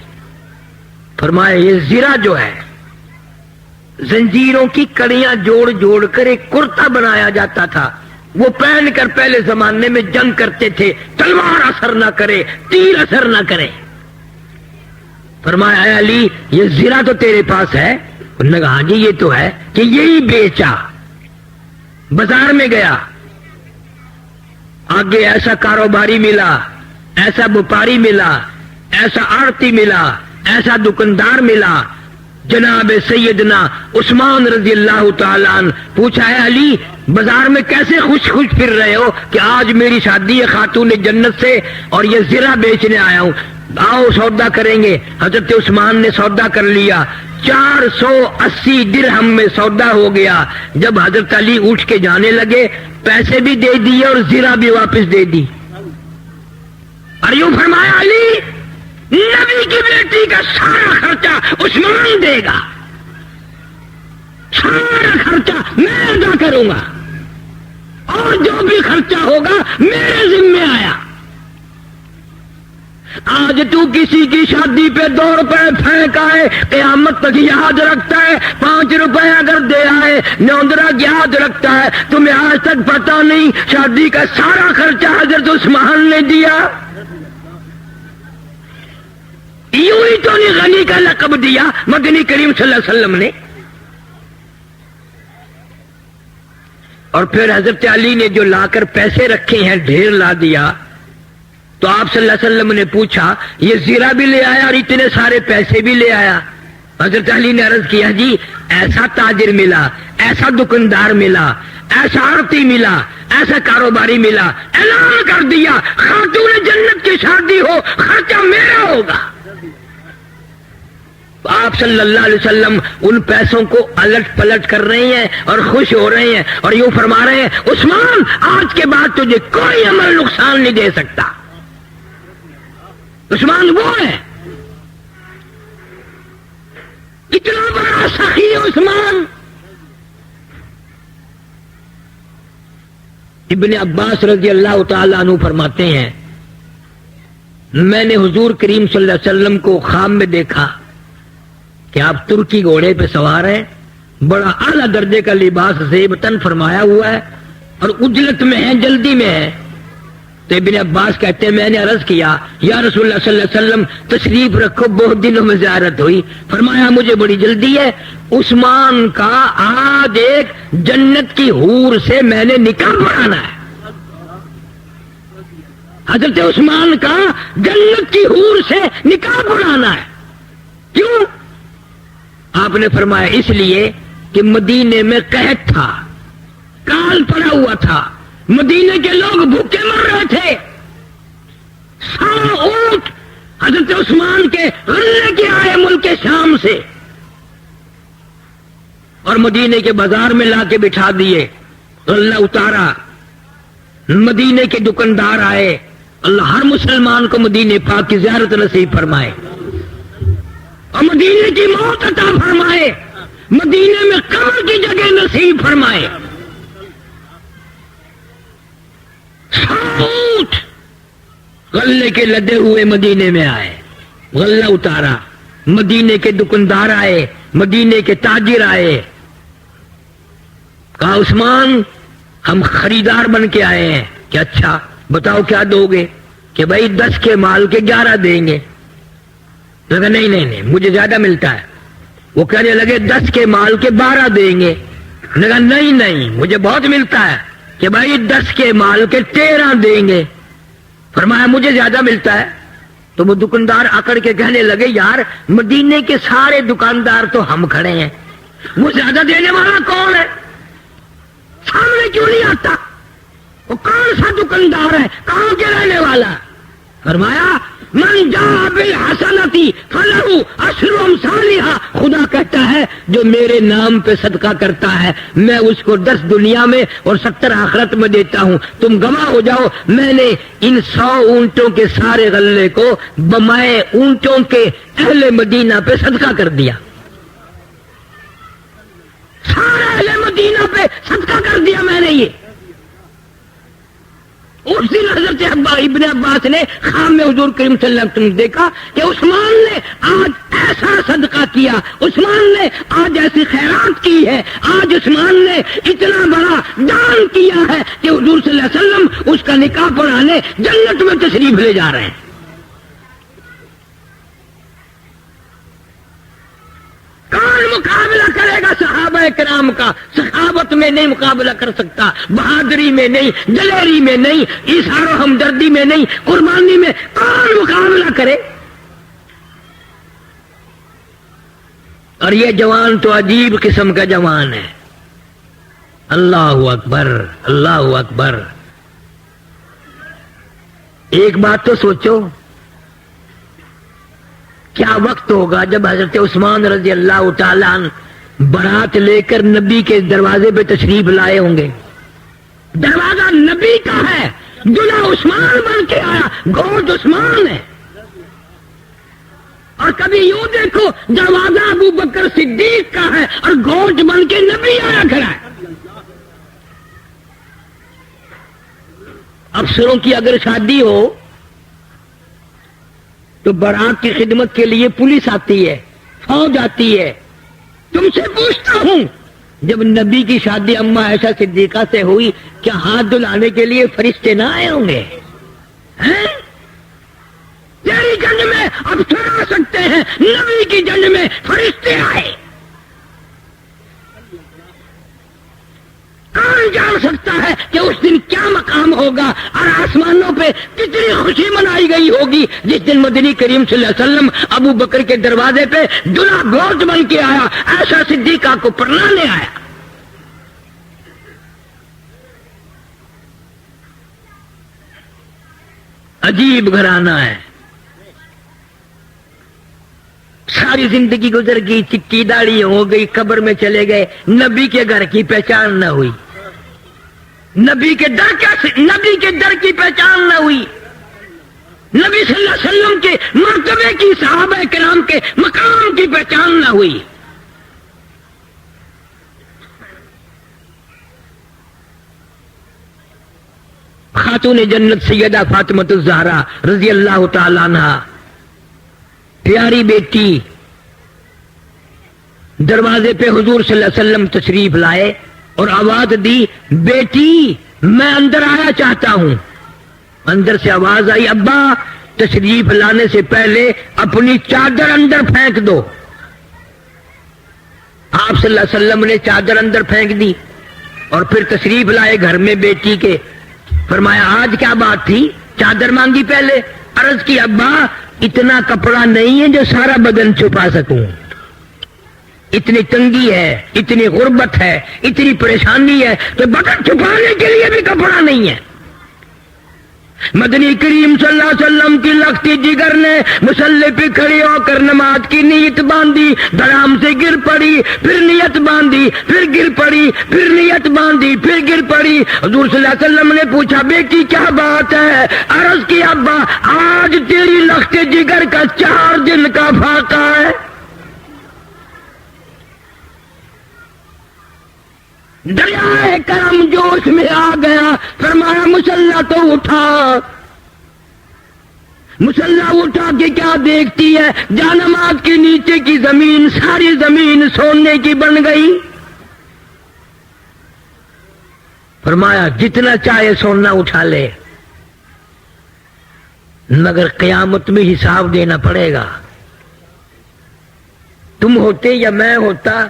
فرمایا یہ زرہ جو ہے زنجیروں کی کڑیاں جوڑ جوڑ کر ایک کرتا بنایا جاتا تھا، وہ پہن کر پہلے زمانے میں جنگ کرتے تھے، تلوار اثر نہ کرے، تیر اثر نہ کرے. فرمایا اے علی یہ زرہ تو تیرے پاس ہے؟ انہوں نے کہا ہاں جی یہ تو ہے. کہ یہی بیچا، بازار میں گیا، آگے ایسا کاروباری ملا، ایسا وپاری ملا، ایسا آڑتی ملا، ایسا دکاندار ملا، جناب سیدنا عثمان رضی اللہ تعالیٰ عنہ. پوچھا ہے علی بازار میں کیسے خوش خوش پھر رہے ہو کہ آج میری شادی ہے خاتون جنت سے اور یہ زرہ بیچنے آیا ہوں، آؤ سودا کریں گے. حضرت عثمان نے سودا کر لیا، 480 درہم میں سودا ہو گیا. جب حضرت علی اٹھ کے جانے لگے پیسے بھی دے دیے اور زرہ بھی واپس دے دی. اور یوں فرمایا علی نبی کی بیٹی کا سارا خرچہ عثمان دے گا، سارا خرچہ میں ادا کروں گا اور جو بھی خرچہ ہوگا میرے ذمہ آیا. آج تو کسی کی شادی پہ 2 روپے پھینک آئے قیامت تک یاد رکھتا ہے، 5 روپے اگر دے آئے نوندرا یاد رکھتا ہے. تمہیں آج تک پتا نہیں شادی کا سارا خرچہ حضرت عثمان نے دیا. یوں ہی تو نہیں غنی کا لقب دیا مدنی کریم صلی اللہ علیہ وسلم نے. اور پھر حضرت علی نے جو لا کر پیسے رکھے ہیں ڈھیر لا دیا. تو آپ صلی اللہ علیہ وسلم نے پوچھا یہ زرہ بھی لے آیا اور اتنے سارے پیسے بھی لے آیا؟ حضرت علی نے عرض کیا جی ایسا تاجر ملا، ایسا دکاندار ملا، ایسا آڑتی ملا، ایسا کاروباری ملا، اعلان کر دیا خاتون جنت کی شادی ہو خرچہ میرا ہوگا. آپ صلی اللہ علیہ وسلم ان پیسوں کو الٹ پلٹ کر رہے ہیں اور خوش ہو رہے ہیں اور یوں فرما رہے ہیں عثمان آج کے بعد تجھے کوئی عمل نقصان نہیں دے سکتا. عثمان وہ ہے، اتنا بڑا سخی عثمان. ابن عباس رضی اللہ تعالیٰ عنہ فرماتے ہیں میں نے حضور کریم صلی اللہ علیہ وسلم کو خواب میں دیکھا کہ آپ ترکی گھوڑے پہ سوار ہیں، بڑا اعلیٰ درجے کا لباس زیب تن فرمایا ہوا ہے اور اجلت میں ہے، جلدی میں ہے۔ تو ابن عباس کہتے ہیں میں نے عرض کیا یا رسول اللہ صلی اللہ علیہ وسلم تشریف رکھو، بہت دنوں میں زیارت ہوئی۔ فرمایا مجھے بڑی جلدی ہے، عثمان کا آج ایک جنت کی حور سے میں نے نکاح پڑھانا ہے۔ حضرت عثمان کا جنت کی حور سے نکاح پڑھانا ہے۔ کیوں؟ آپ نے فرمایا اس لیے کہ مدینے میں قحط تھا، کال پڑا ہوا تھا، مدینے کے لوگ بھوکے مر رہے تھے، 100 اونٹ حضرت عثمان کے غلے کے آئے ملک شام سے اور مدینے کے بازار میں لا کے بٹھا دیے، غلہ اتارا، مدینے کے دکاندار آئے۔ اللہ ہر مسلمان کو مدینے پاک کی زیارت نصیب فرمائے اور مدینے کی موت عطا فرمائے، مدینے میں قبر کی جگہ نصیب فرمائے۔ اونٹ غلے کے لدے ہوئے مدینے میں آئے، غلہ اتارا، مدینے کے دکاندار آئے، مدینے کے تاجر آئے، کہا عثمان ہم خریدار بن کے آئے ہیں کہ اچھا بتاؤ کیا دو گے؟ کہ بھائی 10 کے مال کے 11 دیں گے۔ لگا نہیں مجھے زیادہ ملتا ہے۔ وہ کہنے لگے 10 کے مال کے 12 دیں گے۔ لگا نہیں مجھے بہت ملتا ہے کہ بھائی 10 کے مال کے 13 دیں گے۔ فرمایا مجھے زیادہ ملتا ہے۔ تو وہ دکاندار اکڑ کے کہنے لگے یار مدینے کے سارے دکاندار تو ہم کھڑے ہیں، وہ زیادہ دینے والا کون ہے؟ سامنے کیوں نہیں آتا؟ وہ کون سا دکاندار ہے؟ کہاں کے رہنے والا؟ فرمایا من جاء بالحسنتی فلہ عشر امثالھا، خدا کہتا ہے جو میرے نام پہ صدقہ کرتا ہے میں اس کو 10 دنیا میں اور 70 آخرت میں دیتا ہوں۔ تم گواہ ہو جاؤ، میں نے ان 100 اونٹوں کے سارے غلے کو بمائے اونٹوں کے اہل مدینہ پہ صدقہ کر دیا، سارے اہل مدینہ پہ صدقہ کر دیا میں نے۔ یہ اس دن حضرت ابن عباس نے خواب میں حضور کریم صلی اللہ علیہ وسلم دیکھا کہ عثمان نے آج ایسا صدقہ کیا، عثمان نے آج ایسی خیرات کی ہے، آج عثمان نے اتنا بڑا دان کیا ہے کہ حضور صلی اللہ علیہ وسلم اس کا نکاح پڑھانے جنت میں تشریف لے جا رہے ہیں۔ کون مقابلہ کرے گا صحابہ کرام کا؟ صحابت میں نہیں مقابلہ کر سکتا، بہادری میں نہیں، دلیری میں نہیں، ایثار و ہمدردی میں نہیں، قربانی میں کون مقابلہ کرے؟ اور یہ جوان تو عجیب قسم کا جوان ہے۔ اللہ اکبر، اللہ اکبر۔ ایک بات تو سوچو، کیا وقت ہوگا جب حضرت عثمان رضی اللہ تعالیٰ عنہ بارات لے کر نبی کے دروازے پہ تشریف لائے ہوں گے۔ دروازہ نبی کا ہے، دلہا عثمان بن کے آیا، گوشت عثمان ہے۔ اور کبھی یوں دیکھو دروازہ ابو بکر صدیق کا ہے اور گوشت بن کے نبی آیا کھڑا ہے۔ افسروں کی اگر شادی ہو تو بارات کی خدمت کے لیے پولیس آتی ہے، فوج آتی ہے۔ تم سے پوچھتا ہوں جب نبی کی شادی اما عائشہ صدیقہ سے ہوئی کیا ہاتھ دھلانے کے لیے فرشتے نہ آئے ہوں گے؟ تیری جنگ میں افسر آ سکتے ہیں، نبی کی جنگ میں فرشتے آئے۔ کون جان سکتا ہے کہ اس دن کیا مقام ہوگا اور آسمانوں پہ کتنی خوشی منائی گئی ہوگی جس دن مدنی کریم صلی اللہ علیہ وسلم ابو بکر کے دروازے پہ دلہا گوشت بن کے آیا، عائشہ صدیقہ کو پرنانے آیا۔ عجیب گھرانہ ہے، ساری زندگی گزر گئی، چکی داڑھی ہو گئی، قبر میں چلے گئے، نبی کے گھر کی پہچان نہ ہوئی، نبی کے در کی پہچان نہ ہوئی، نبی صلی اللہ علیہ وسلم کے مرتبے کی، صحابہ کرام کے مقام کی پہچان نہ ہوئی۔ خاتون جنت سیدہ فاطمہ الزہرا رضی اللہ تعالی عنہا، پیاری بیٹی، دروازے پہ حضور صلی اللہ علیہ وسلم تشریف لائے اور آواز دی، بیٹی میں اندر آنا چاہتا ہوں۔ اندر سے آواز آئی، ابا تشریف لانے سے پہلے اپنی چادر اندر پھینک دو۔ آپ صلی اللہ علیہ وسلم نے چادر اندر پھینک دی اور پھر تشریف لائے گھر میں بیٹی کے۔ فرمایا آج کیا بات تھی، چادر مانگی پہلے؟ عرض کی ابا اتنا کپڑا نہیں ہے جو سارا بدن چھپا سکوں، اتنی تنگی ہے، اتنی غربت ہے، اتنی پریشانی ہے کہ بدن چھپانے کے لیے بھی کپڑا نہیں ہے۔ مدنی کریم صلی اللہ علیہ وسلم کی لختی جگر نے مصلی پہ کھڑی ہو کر نماز کی نیت باندھی، دھڑام سے گر پڑی، پھر نیت باندھی، پھر گر پڑی، پھر نیت باندھی، پھر گر پڑی۔ حضور صلی اللہ علیہ وسلم نے پوچھا بیٹی کیا بات ہے؟ عرض کی ابا آج تیری لختی جگر کا 4 دن کا فاقہ ہے۔ دریائے کرم جوش میں آ گیا، فرمایا مسلح تو اٹھا۔ مسلح اٹھا کے کیا دیکھتی ہے، جانماز کے نیچے کی زمین، ساری زمین سونے کی بن گئی۔ فرمایا جتنا چاہے سونا اٹھا لے، مگر قیامت میں حساب دینا پڑے گا۔ تم ہوتے یا میں ہوتا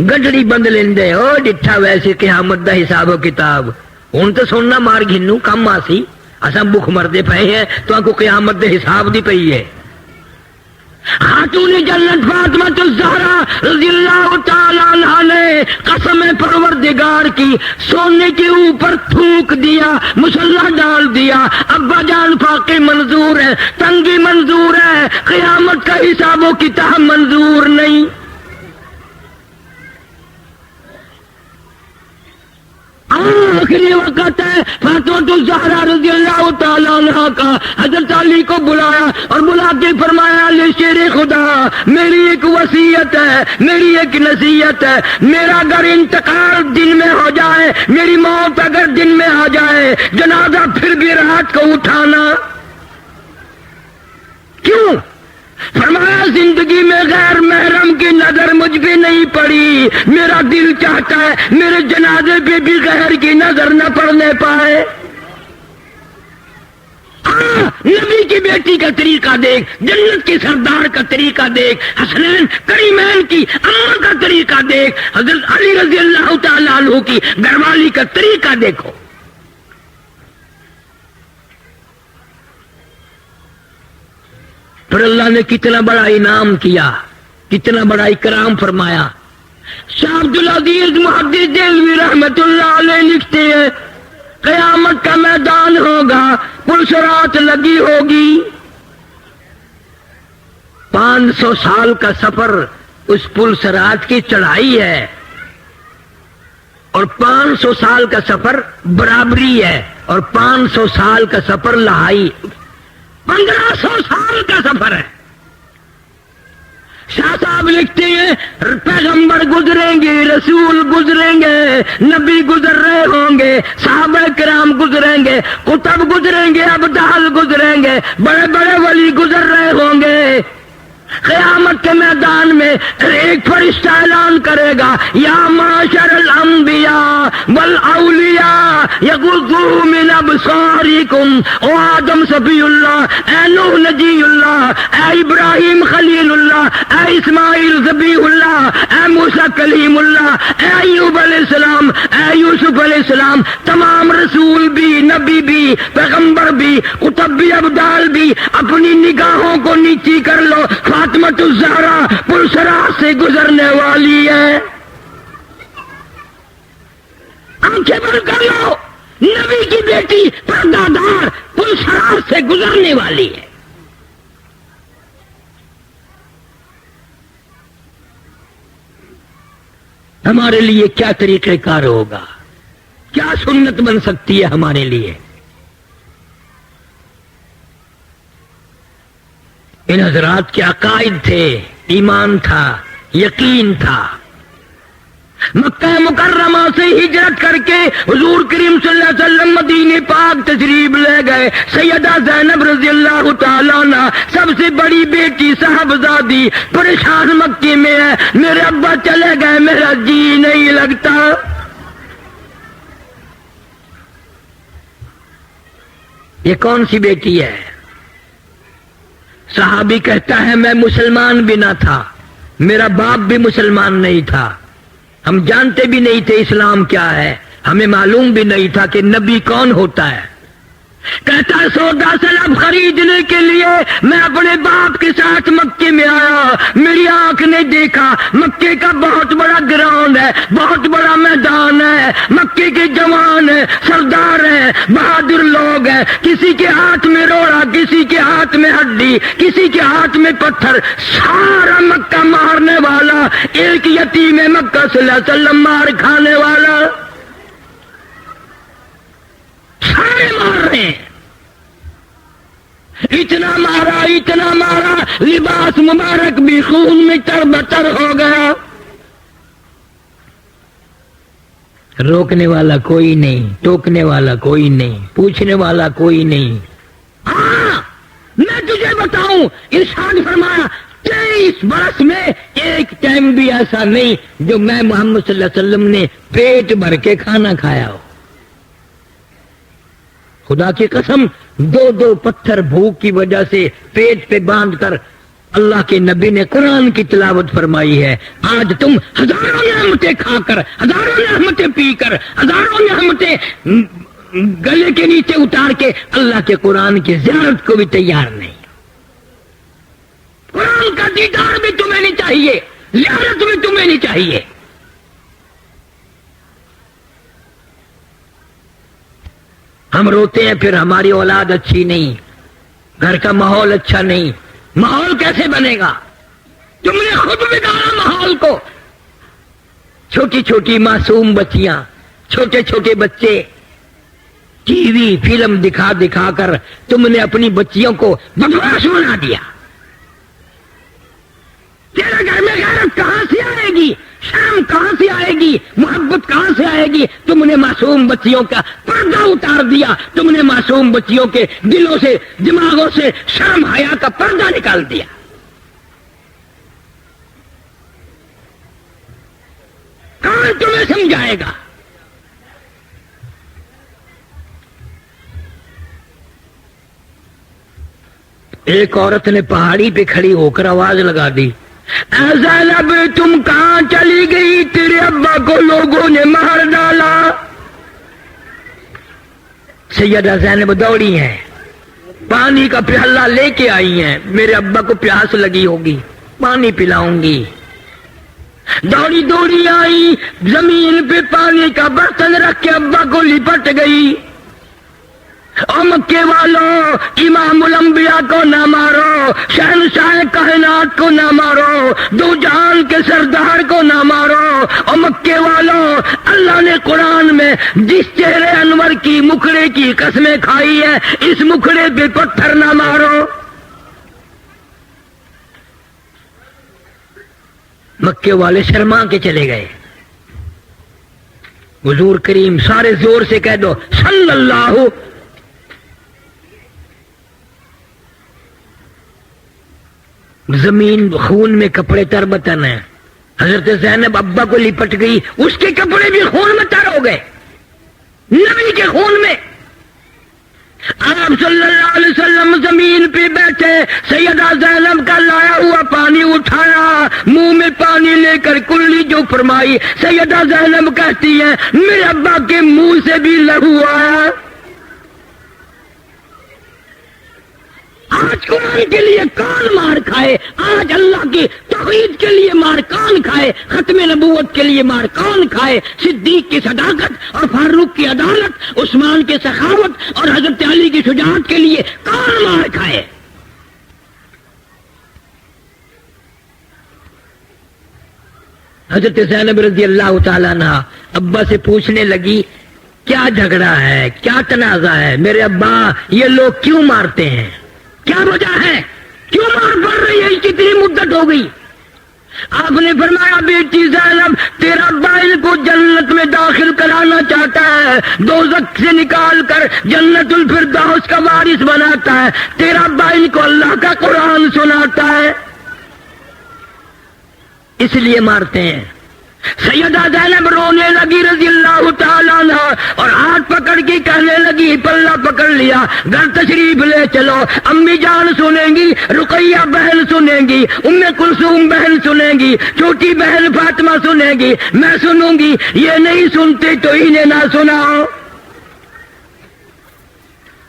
گڈڑی بند لیندے ہو ڈٹھا ویسے قیامت دا حساب و کتاب۔ ہن تو سننا مار گھنو کم آسی، اساں بھوک مردے پئے ہیں تو آنکو قیامت دے حساب دی پئی ہے۔ خاتون جنت فاطمہ الزہرا رضی اللہ تعالی عنہا نے قسم پروردگار کی سونے کے اوپر تھوک دیا، مسلح ڈال دیا۔ ابا جان فاقے منظور ہے، تنگی منظور ہے، قیامت کا حساب و کتاب منظور نہیں۔ آخری وقت ہے، فاطمہ الزہرا رضی اللہ تعالیٰ عنہ کا حضرت علی کو بلایا اور بلا کے فرمایا علی شیر خدا میری ایک وصیت ہے، میری ایک نصیحت ہے، میرا اگر انتقال دن میں ہو جائے، میری موت اگر دن میں آ جائے، جنازہ پھر بھی رات کو اٹھانا۔ کیوں؟ فرمایا زندگی میں غیر محرم کی نظر مجھ پہ نہیں پڑی، میرا دل چاہتا ہے میرے جنازے پہ بھی غیر کی نظر نہ پڑنے پائے۔ نبی کی بیٹی کا طریقہ دیکھ، جنت کے سردار کا طریقہ دیکھ، حسنین کریمین کی اماں کا طریقہ دیکھ، حضرت علی رضی اللہ تعالیٰ عنہ کی گھر والی کا طریقہ دیکھو۔ پھر اللہ نے کتنا بڑا انعام کیا، کتنا بڑا اکرام فرمایا۔ شاہ عبدالعزیز محدث دہلوی رحمت اللہ علیہ لکھتے ہیں قیامت کا میدان ہوگا، پلسرات لگی ہوگی، 500 سال کا سفر اس پلسرات کی چڑھائی ہے، اور 500 سال کا سفر برابری ہے، اور 500 سال کا سفر لہائی، 1500 سال کا سفر ہے۔ شاہ صاحب لکھتے ہیں پیغمبر گزریں گے، رسول گزریں گے، نبی گزر رہے ہوں گے، صحابہ کرام گزریں گے، کتب گزریں گے، ابدال گزریں گے، بڑے بڑے ولی گزر رہے ہوں گے۔ قیامت کے میدان میں ایک فرشتہ اعلان کرے گا یا معاشر الانبیاء والاولیاء یغضوا من ابصارکم، او آدم صفی اللہ، اے نوح نجی اللہ، اے ابراہیم خلیل اللہ، اے اسماعیل ذبیح اللہ، اے موسیٰ کلیم اللہ، اے ایوب علیہ السلام، اے یوسف علیہ السلام، تمام رسول بھی، نبی بھی، پیغمبر بھی، کتب بھی، ابدال بھی، اپنی نگاہوں کو نیچی کر لو، فاطمہ الزہرا پلسرات سے گزرنے والی ہے۔ آنکھیں بند کر لو، نبی کی بیٹی پردہ دار پلسرات سے گزرنے والی ہے۔ ہمارے لیے کیا طریقہ کار ہوگا، کیا سنت بن سکتی ہے ہمارے لیے؟ ان حضرات کے عقائد تھے، ایمان تھا، یقین تھا، مکہ مکرمہ سے ہجرت کر کے حضور کریم صلی اللہ علیہ وسلم مدینے پاک تشریف لے گئے. سیدہ زینب رضی اللہ تعالیٰ عنہ سب سے بڑی بیٹی صاحبزادی پریشان مکے میں ہے. میرے ابا چلے گئے, میرا جی نہیں لگتا. یہ کون سی بیٹی ہے؟ صحابی کہتا ہے میں مسلمان بھی نہ تھا, میرا باپ بھی مسلمان نہیں تھا, ہم جانتے بھی نہیں تھے اسلام کیا ہے, ہمیں معلوم بھی نہیں تھا کہ نبی کون ہوتا ہے. کہتا ہے سودا سلب خریدنے کے لیے میں اپنے باپ کے ساتھ مکے میں آیا. میری آنکھ نے دیکھا مکے کا بہت بڑا گراؤنڈ ہے, بہت بڑا میدان ہے, مکے کے جوان ہیں, سردار ہیں, بہادر لوگ ہیں. کسی کے ہاتھ میں روڑا, کسی کے ہاتھ میں ہڈی, کسی کے ہاتھ میں پتھر, سارا مکہ مارنے والا. ایک یتیم مکہ صلی اللہ علیہ وسلم مار کھانے والا. سارے مار رہے ہیں. اتنا مارا لباس مبارک بھی خون میں تربتر ہو گیا. روکنے والا کوئی نہیں, ٹوکنے والا کوئی نہیں, پوچھنے والا کوئی نہیں. ہاں میں تجھے بتاؤں, ارشاد فرمایا 23 برس میں ایک ٹائم بھی ایسا نہیں جو میں محمد صلی اللہ علیہ وسلم نے پیٹ بھر کے کھانا کھایا ہو. خدا کی قسم, 2 پتھر بھوک کی وجہ سے پیٹ پہ باندھ کر اللہ کے نبی نے قرآن کی تلاوت فرمائی ہے. آج تم ہزاروں نعمتیں کھا کر, ہزاروں نعمتیں پی کر, ہزاروں نعمتیں گلے کے نیچے اتار کے اللہ کے قرآن کی زیارت کو بھی تیار نہیں. قرآن کا دیدار بھی تمہیں نہیں چاہیے, زیارت بھی تمہیں نہیں چاہیے. ہم روتے ہیں پھر ہماری اولاد اچھی نہیں, گھر کا ماحول اچھا نہیں. ماحول کیسے بنے گا؟ تم نے خود بگاڑا ماحول کو. چھوٹی چھوٹی معصوم بچیاں, چھوٹے چھوٹے بچے, ٹی وی فلم دکھا دکھا کر تم نے اپنی بچیوں کو بدمعاش بنا دیا. تیرے گھر میں غیرت کہاں سے آئے گی؟ شرم کہاں سے آئے گی؟ محبت کہاں سے آئے گی؟ تم نے معصوم بچیوں کا پردہ اتار دیا. تم نے معصوم بچیوں کے دلوں سے, دماغوں سے شرم حیا کا پردہ نکال دیا. کون تمہیں سمجھائے گا؟ ایک عورت نے پہاڑی پہ کھڑی ہو کر آواز لگا دی, اے زینب تم کہاں چلی گئی؟ تیرے ابا کو لوگوں نے مار ڈالا. سیدہ زینب دوڑی ہیں, پانی کا پیالہ لے کے آئی ہیں. میرے ابا کو پیاس لگی ہوگی, پانی پلاؤں گی. دوڑی دوڑی آئی, زمین پہ پانی کا برتن رکھ کے ابا کو لپٹ گئی. او مکے والوں, امام الانبیاء کو نہ مارو, شہنشاہ کائنات کو نہ مارو, دو جہان کے سردار کو نہ مارو. او مکے والوں, اللہ نے قرآن میں جس چہرے انور کی مکھڑے کی قسمیں کھائی ہے, اس مکھڑے پہ پتھر نہ مارو. مکے والے شرما کے چلے گئے. حضور کریم سارے زور سے کہہ دو صلی اللہ. زمین خون میں کپڑے تربتن ہیں. حضرت زینب ابا کو لپٹ گئی, اس کے کپڑے بھی خون میں تر ہو گئے, نبی کے خون میں. آپ صلی اللہ علیہ وسلم زمین پہ بیٹھے, سیدہ زینب کا لایا ہوا پانی اٹھایا, منہ میں پانی لے کر کلی جو فرمائی. سیدہ زینب کہتی ہے میرے ابا کے منہ سے بھی لہو آیا. آج قرآن کے لیے کون مار کھائے؟ آج اللہ کی توحید کے لیے مار کون کھائے؟ ختم نبوت کے لیے مار کون کھائے؟ صدیق کی صداقت اور فاروق کی عدالت, عثمان کی سخاوت اور حضرت علی کی شجاعت کے لیے کون مار کھائے؟ حضرت زینب رضی اللہ تعالیٰ عنہ ابا سے پوچھنے لگی کیا جھگڑا ہے, کیا تنازع ہے؟ میرے ابا یہ لوگ کیوں مارتے ہیں, کیا وجہ ہے, کیوں مار پڑ رہی ہے؟ کتنی مدت ہو گئی. آپ نے فرمایا بیٹی زینب تیرا بھائی کو جنت میں داخل کرانا چاہتا ہے، دوزخ سے نکال کر جنت الفردوس کا وارث بناتا ہے، تیرا بھائی کو اللہ کا قرآن سناتا ہے، اس لیے مارتے ہیں۔ سیدہ زینب رونے لگی رضی اللہ تعالیٰ عنہ اور ہاتھ پکڑ کے کہنے لگی، پلہ پکڑ لیا، گھر تشریف لے چلو، امی جان سنیں گی، رقیہ بہن سنیں گی، ام کلثوم بہن سنیں گی، چھوٹی بہن فاطمہ سنیں گی، میں سنوں گی، یہ نہیں سنتے تو انہیں نہ سناؤ۔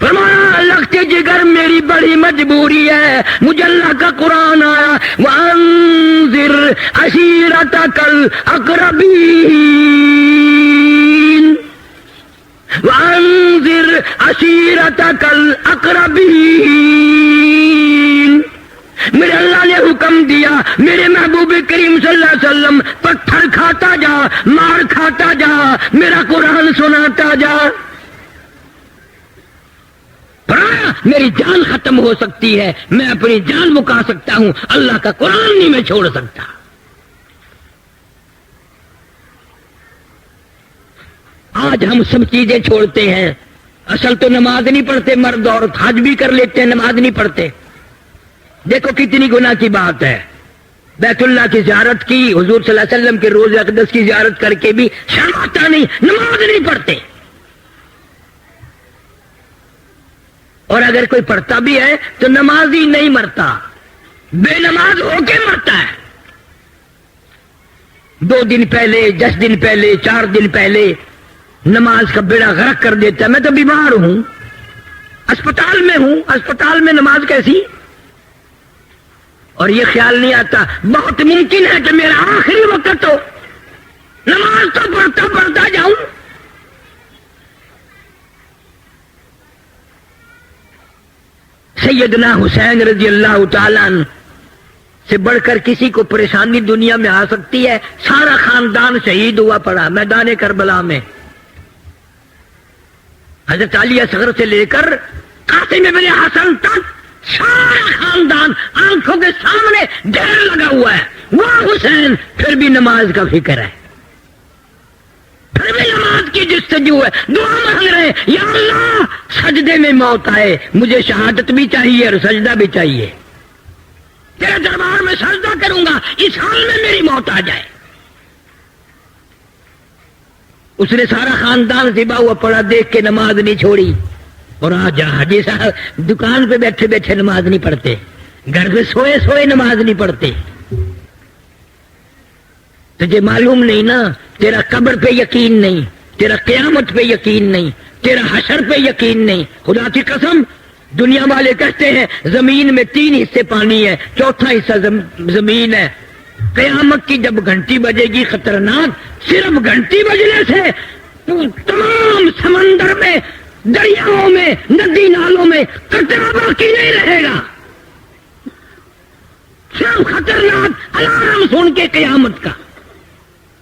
فرمایا لگتے جگر میری بڑی مجبوری ہے، مجھے اللہ کا قرآن آیا، وَأَنذِرْ عَشِيرَتَكَ الْأَقْرَبِينَ وَأَنذِرْ عَشِيرَتَكَ الْأَقْرَبِينَ۔ میرے اللہ نے حکم دیا میرے محبوب کریم صلی اللہ علیہ وسلم پتھر کھاتا جا، مار کھاتا جا، میرا قرآن سناتا جا۔ میری جان ختم ہو سکتی ہے، میں اپنی جان مکا سکتا ہوں، اللہ کا قرآن نہیں میں چھوڑ سکتا۔ آج ہم سب چیزیں چھوڑتے ہیں، اصل تو نماز نہیں پڑھتے، مرد اور حج بھی کر لیتے ہیں، نماز نہیں پڑھتے۔ دیکھو کتنی گناہ کی بات ہے، بیت اللہ کی زیارت کی، حضور صلی اللہ علیہ وسلم کے روضہ اقدس کی زیارت کر کے بھی شرم آتا نہیں، نماز نہیں پڑھتے۔ اور اگر کوئی پڑھتا بھی ہے تو نمازی نہیں مرتا، بے نماز ہو کے مرتا ہے۔ 2 دن پہلے، 10 دن پہلے، 4 دن پہلے نماز کا بیڑا غرق کر دیتا ہے۔ میں تو بیمار ہوں، اسپتال میں ہوں، اسپتال میں نماز کیسی؟ اور یہ خیال نہیں آتا بہت ممکن ہے کہ میرا آخری وقت ہو، نماز تو پڑھتا جاؤں۔ سیدنا حسین رضی اللہ تعالیٰ عنہ سے بڑھ کر کسی کو پریشانی دنیا میں آ سکتی ہے؟ سارا خاندان شہید ہوا پڑا میدان کربلا میں، حضرت علی اصغر سے لے کر قاسم ابن حسن تک سارا خاندان آنکھوں کے سامنے ڈھیر لگا ہوا ہے، وہ حسین پھر بھی نماز کا فکر ہے، پھر بھی نماز کی جستجو ہے، دعا مانگ رہے ہیں، یا اللہ سجدے میں موت آئے، مجھے شہادت بھی چاہیے اور سجدہ بھی چاہیے، تیرے دربار میں سجدہ کروں گا، اس حال میں میری موت آ جائے۔ اس نے سارا خاندان ذبح ہوا پڑا دیکھ کے نماز نہیں چھوڑی۔ اور آج حاجی صاحب دکان پہ بیٹھے بیٹھے نماز نہیں پڑھتے، گھر پہ سوئے سوئے نماز نہیں پڑھتے۔ تجھے معلوم نہیں نا، تیرا قبر پہ یقین نہیں، تیرا قیامت پہ یقین نہیں، تیرا حشر پہ یقین نہیں۔ خدا کی قسم دنیا والے کہتے ہیں زمین میں 3 حصے پانی ہے، 4تھا حصہ زمین ہے۔ قیامت کی جب گھنٹی بجے گی خطرناک، صرف گھنٹی بجنے سے تمام سمندر میں، دریاؤں میں، ندی نالوں میں قطرہ باقی نہیں رہے گا، صرف خطرناک الارم سن کے قیامت کا۔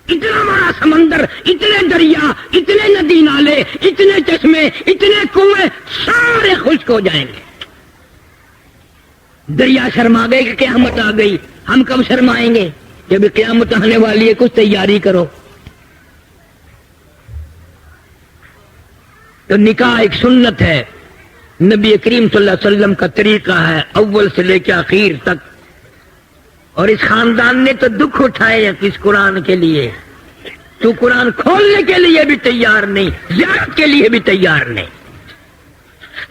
اتنا بڑا سمندر، اتنے دریا، اتنے ندی نالے، اتنے چشمے، اتنے کنویں سارے خشک ہو جائیں گے۔ دریا شرما گئے کہ قیامت آ گئی، ہم کب شرمائیں گے؟ جب قیامت آنے والی ہے کچھ تیاری کرو۔ تو نکاح ایک سنت ہے، نبی کریم صلی اللہ علیہ وسلم کا طریقہ ہے اول سے لے کے آخر تک۔ اور اس خاندان نے تو دکھ اٹھائے اس قرآن کے لیے، تو قرآن کھولنے کے لیے بھی تیار نہیں، زیارت کے لیے بھی تیار نہیں۔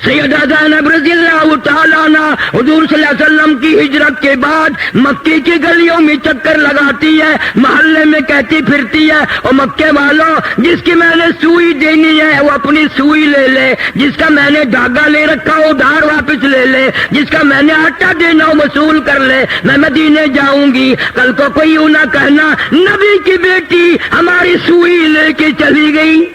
سیدہ زینب رضی اللہ تعالیٰ عنہ حضور صلی اللہ علیہ وسلم کی ہجرت کے بعد مکے کی گلیوں میں چکر لگاتی ہے، محلے میں کہتی پھرتی ہے، اور مکے والوں جس کی میں نے سوئی دینی ہے وہ اپنی سوئی لے لے، جس کا میں نے دھاگا لے رکھا ہو ادھار واپس لے لے، جس کا میں نے آٹا دینا ہو وصول کر لے، میں مدینے جاؤں گی، کل کو کوئی یوں نہ کہنا نبی کی بیٹی ہماری سوئی لے کے چلی گئی۔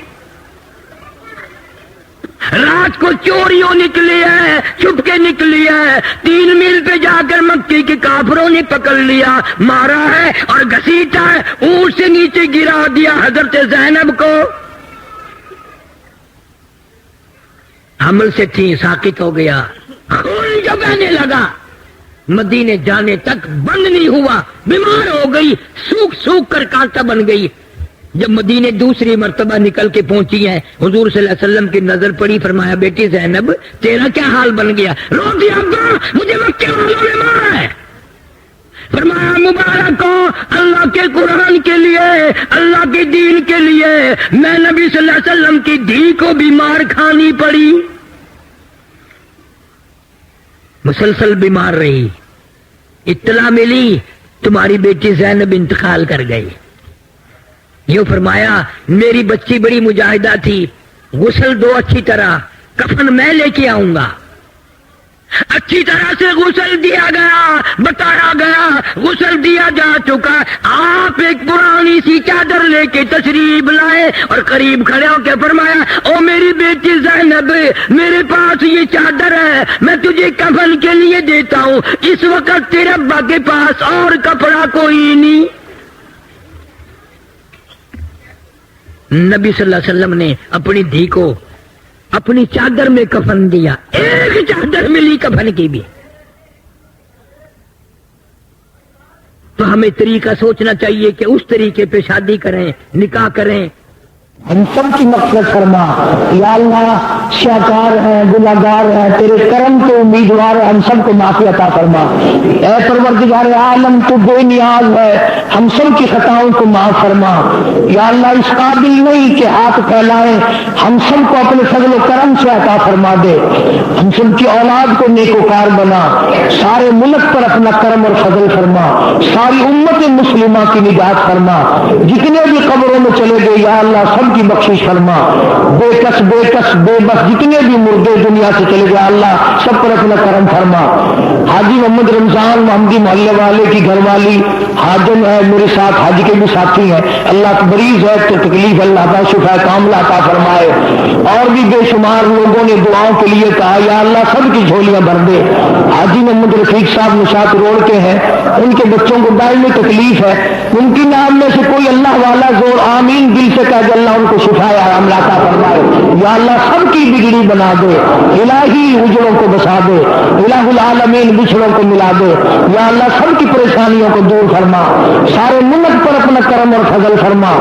رات کو چوریوں نکلی ہے، چھپ کے نکلی ہے، 3 میل پہ جا کر مکے کے کافروں نے پکڑ لیا، مارا ہے اور گھسیٹا ہے، اونٹ سے نیچے گرا دیا حضرت زینب کو۔ حمل سے تھی، ساکت ہو گیا، خون جو بہنے لگا، مدینے جانے تک بند نہیں ہوا، بیمار ہو گئی، سوکھ سوکھ کر کانٹا بن گئی۔ جب مدینے دوسری مرتبہ نکل کے پہنچی ہے، حضور صلی اللہ علیہ وسلم کی نظر پڑی، فرمایا بیٹی زینب تیرا کیا حال بن گیا؟ رو دیا ابا مجھے مکے والوں نے مارا ہے۔ فرمایا مبارک ہو اللہ کے قرآن کے لیے، اللہ کے دین کے لیے میں نبی صلی اللہ علیہ وسلم کی دھی کو بھی مار کھانی پڑی، مسلسل بیمار رہی۔ اطلاع ملی تمہاری بیٹی زینب انتقال کر گئی۔ یہ فرمایا میری بچی بڑی مجاہدہ تھی، غسل دو اچھی طرح، کفن میں لے کے آؤں گا۔ اچھی طرح سے غسل دیا گیا، بتایا گیا، غسل دیا جا چکا۔ آپ ایک پرانی سی چادر لے کے تشریف لائے اور قریب کھڑے ہو کے فرمایا او میری بیٹی زینب میرے پاس یہ چادر ہے، میں تجھے کفن کے لیے دیتا ہوں، اس وقت تیرے ابا کے پاس اور کپڑا کوئی نہیں۔ نبی صلی اللہ علیہ وسلم نے اپنی دھی کو اپنی چادر میں کفن دیا، ایک چادر ملی کفن کی بھی۔ تو ہمیں طریقہ سوچنا چاہیے کہ اس طریقے پہ شادی کریں، نکاح کریں۔ ہم سب کی مغفرت فرما یا اللہ، شاکار ہیں، گناہگار ہیں، تیرے کرم کے امیدوار ہیں، ہم سب کو معافی عطا فرما۔ اے پروردگار عالم تو بے نیاز ہے، ہم سب کی خطاؤں کو معاف فرما۔ یا اللہ اس قابل نہیں کہ ہاتھ پھیلائیں، ہم سب کو اپنے فضل و کرم سے عطا فرما دے، ہم سب کی اولاد کو نیکوکار بنا، سارے ملک پر اپنا کرم اور فضل فرما، ساری امت مسلمہ کی نجات فرما، جتنے بھی قبروں میں چلے گئے یا اللہ سب کی بخشش فرما، بے کس بے بس جتنے بھی مردے دنیا سے چلے گئے اللہ سب پر اپنا کرم فرما۔ حاجی محمد رمضان محمدی محلے والے کی گھر والی حاجم ہے، میرے ساتھ حاجی کے بھی ساتھی ہیں، اللہ کا مریض ہے تو تکلیف اللہ کا شفا کاملہ عطا فرمائے۔ اور بھی بے شمار لوگوں نے دعاؤں کے لیے کہا یا اللہ سب کی جھولیاں بھر دے۔ حاجی محمد رفیق صاحب نشاط روڈ کے ہیں، ان کے بچوں کو دائمی تکلیف ہے، ان کی نام میں سے کوئی اللہ والا زور آمین دل سے کہہ دے اللہ ان کو شفا عاملہ عطا فرمائے۔ یا اللہ سب کی بگڑی بنا دے، الہی اجڑوں کو بسا دے، الہ العالمین بچھڑوں کو ملا دے، یا اللہ سب کی پریشانیوں کو دور فرما، سارے ملک پر اپنا کرم اور فضل فرما،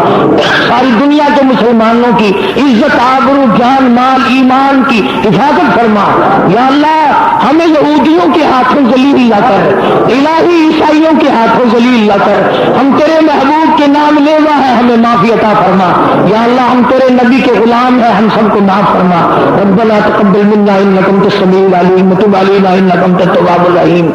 ساری دنیا کے مسلمانوں کی عزت آبرو جان مال ایمان کی حفاظت فرما۔ یا اللہ ہمیں یہودیوں کے ہاتھوں ذلیل نہ کر، الہی عیسائیوں کے ہاتھوں ذلیل نہ کر، ہم تیرے محبوب کے نام لیوا ہے، ہمیں معافی عطا فرما۔ یا اللہ ہم تیرے نبی کے غلام ہیں، ہم سب کو معاف فرما۔ ربنا تقبل منا انک انت السمیع العلیم وتب علینا انک انت التواب الرحیم۔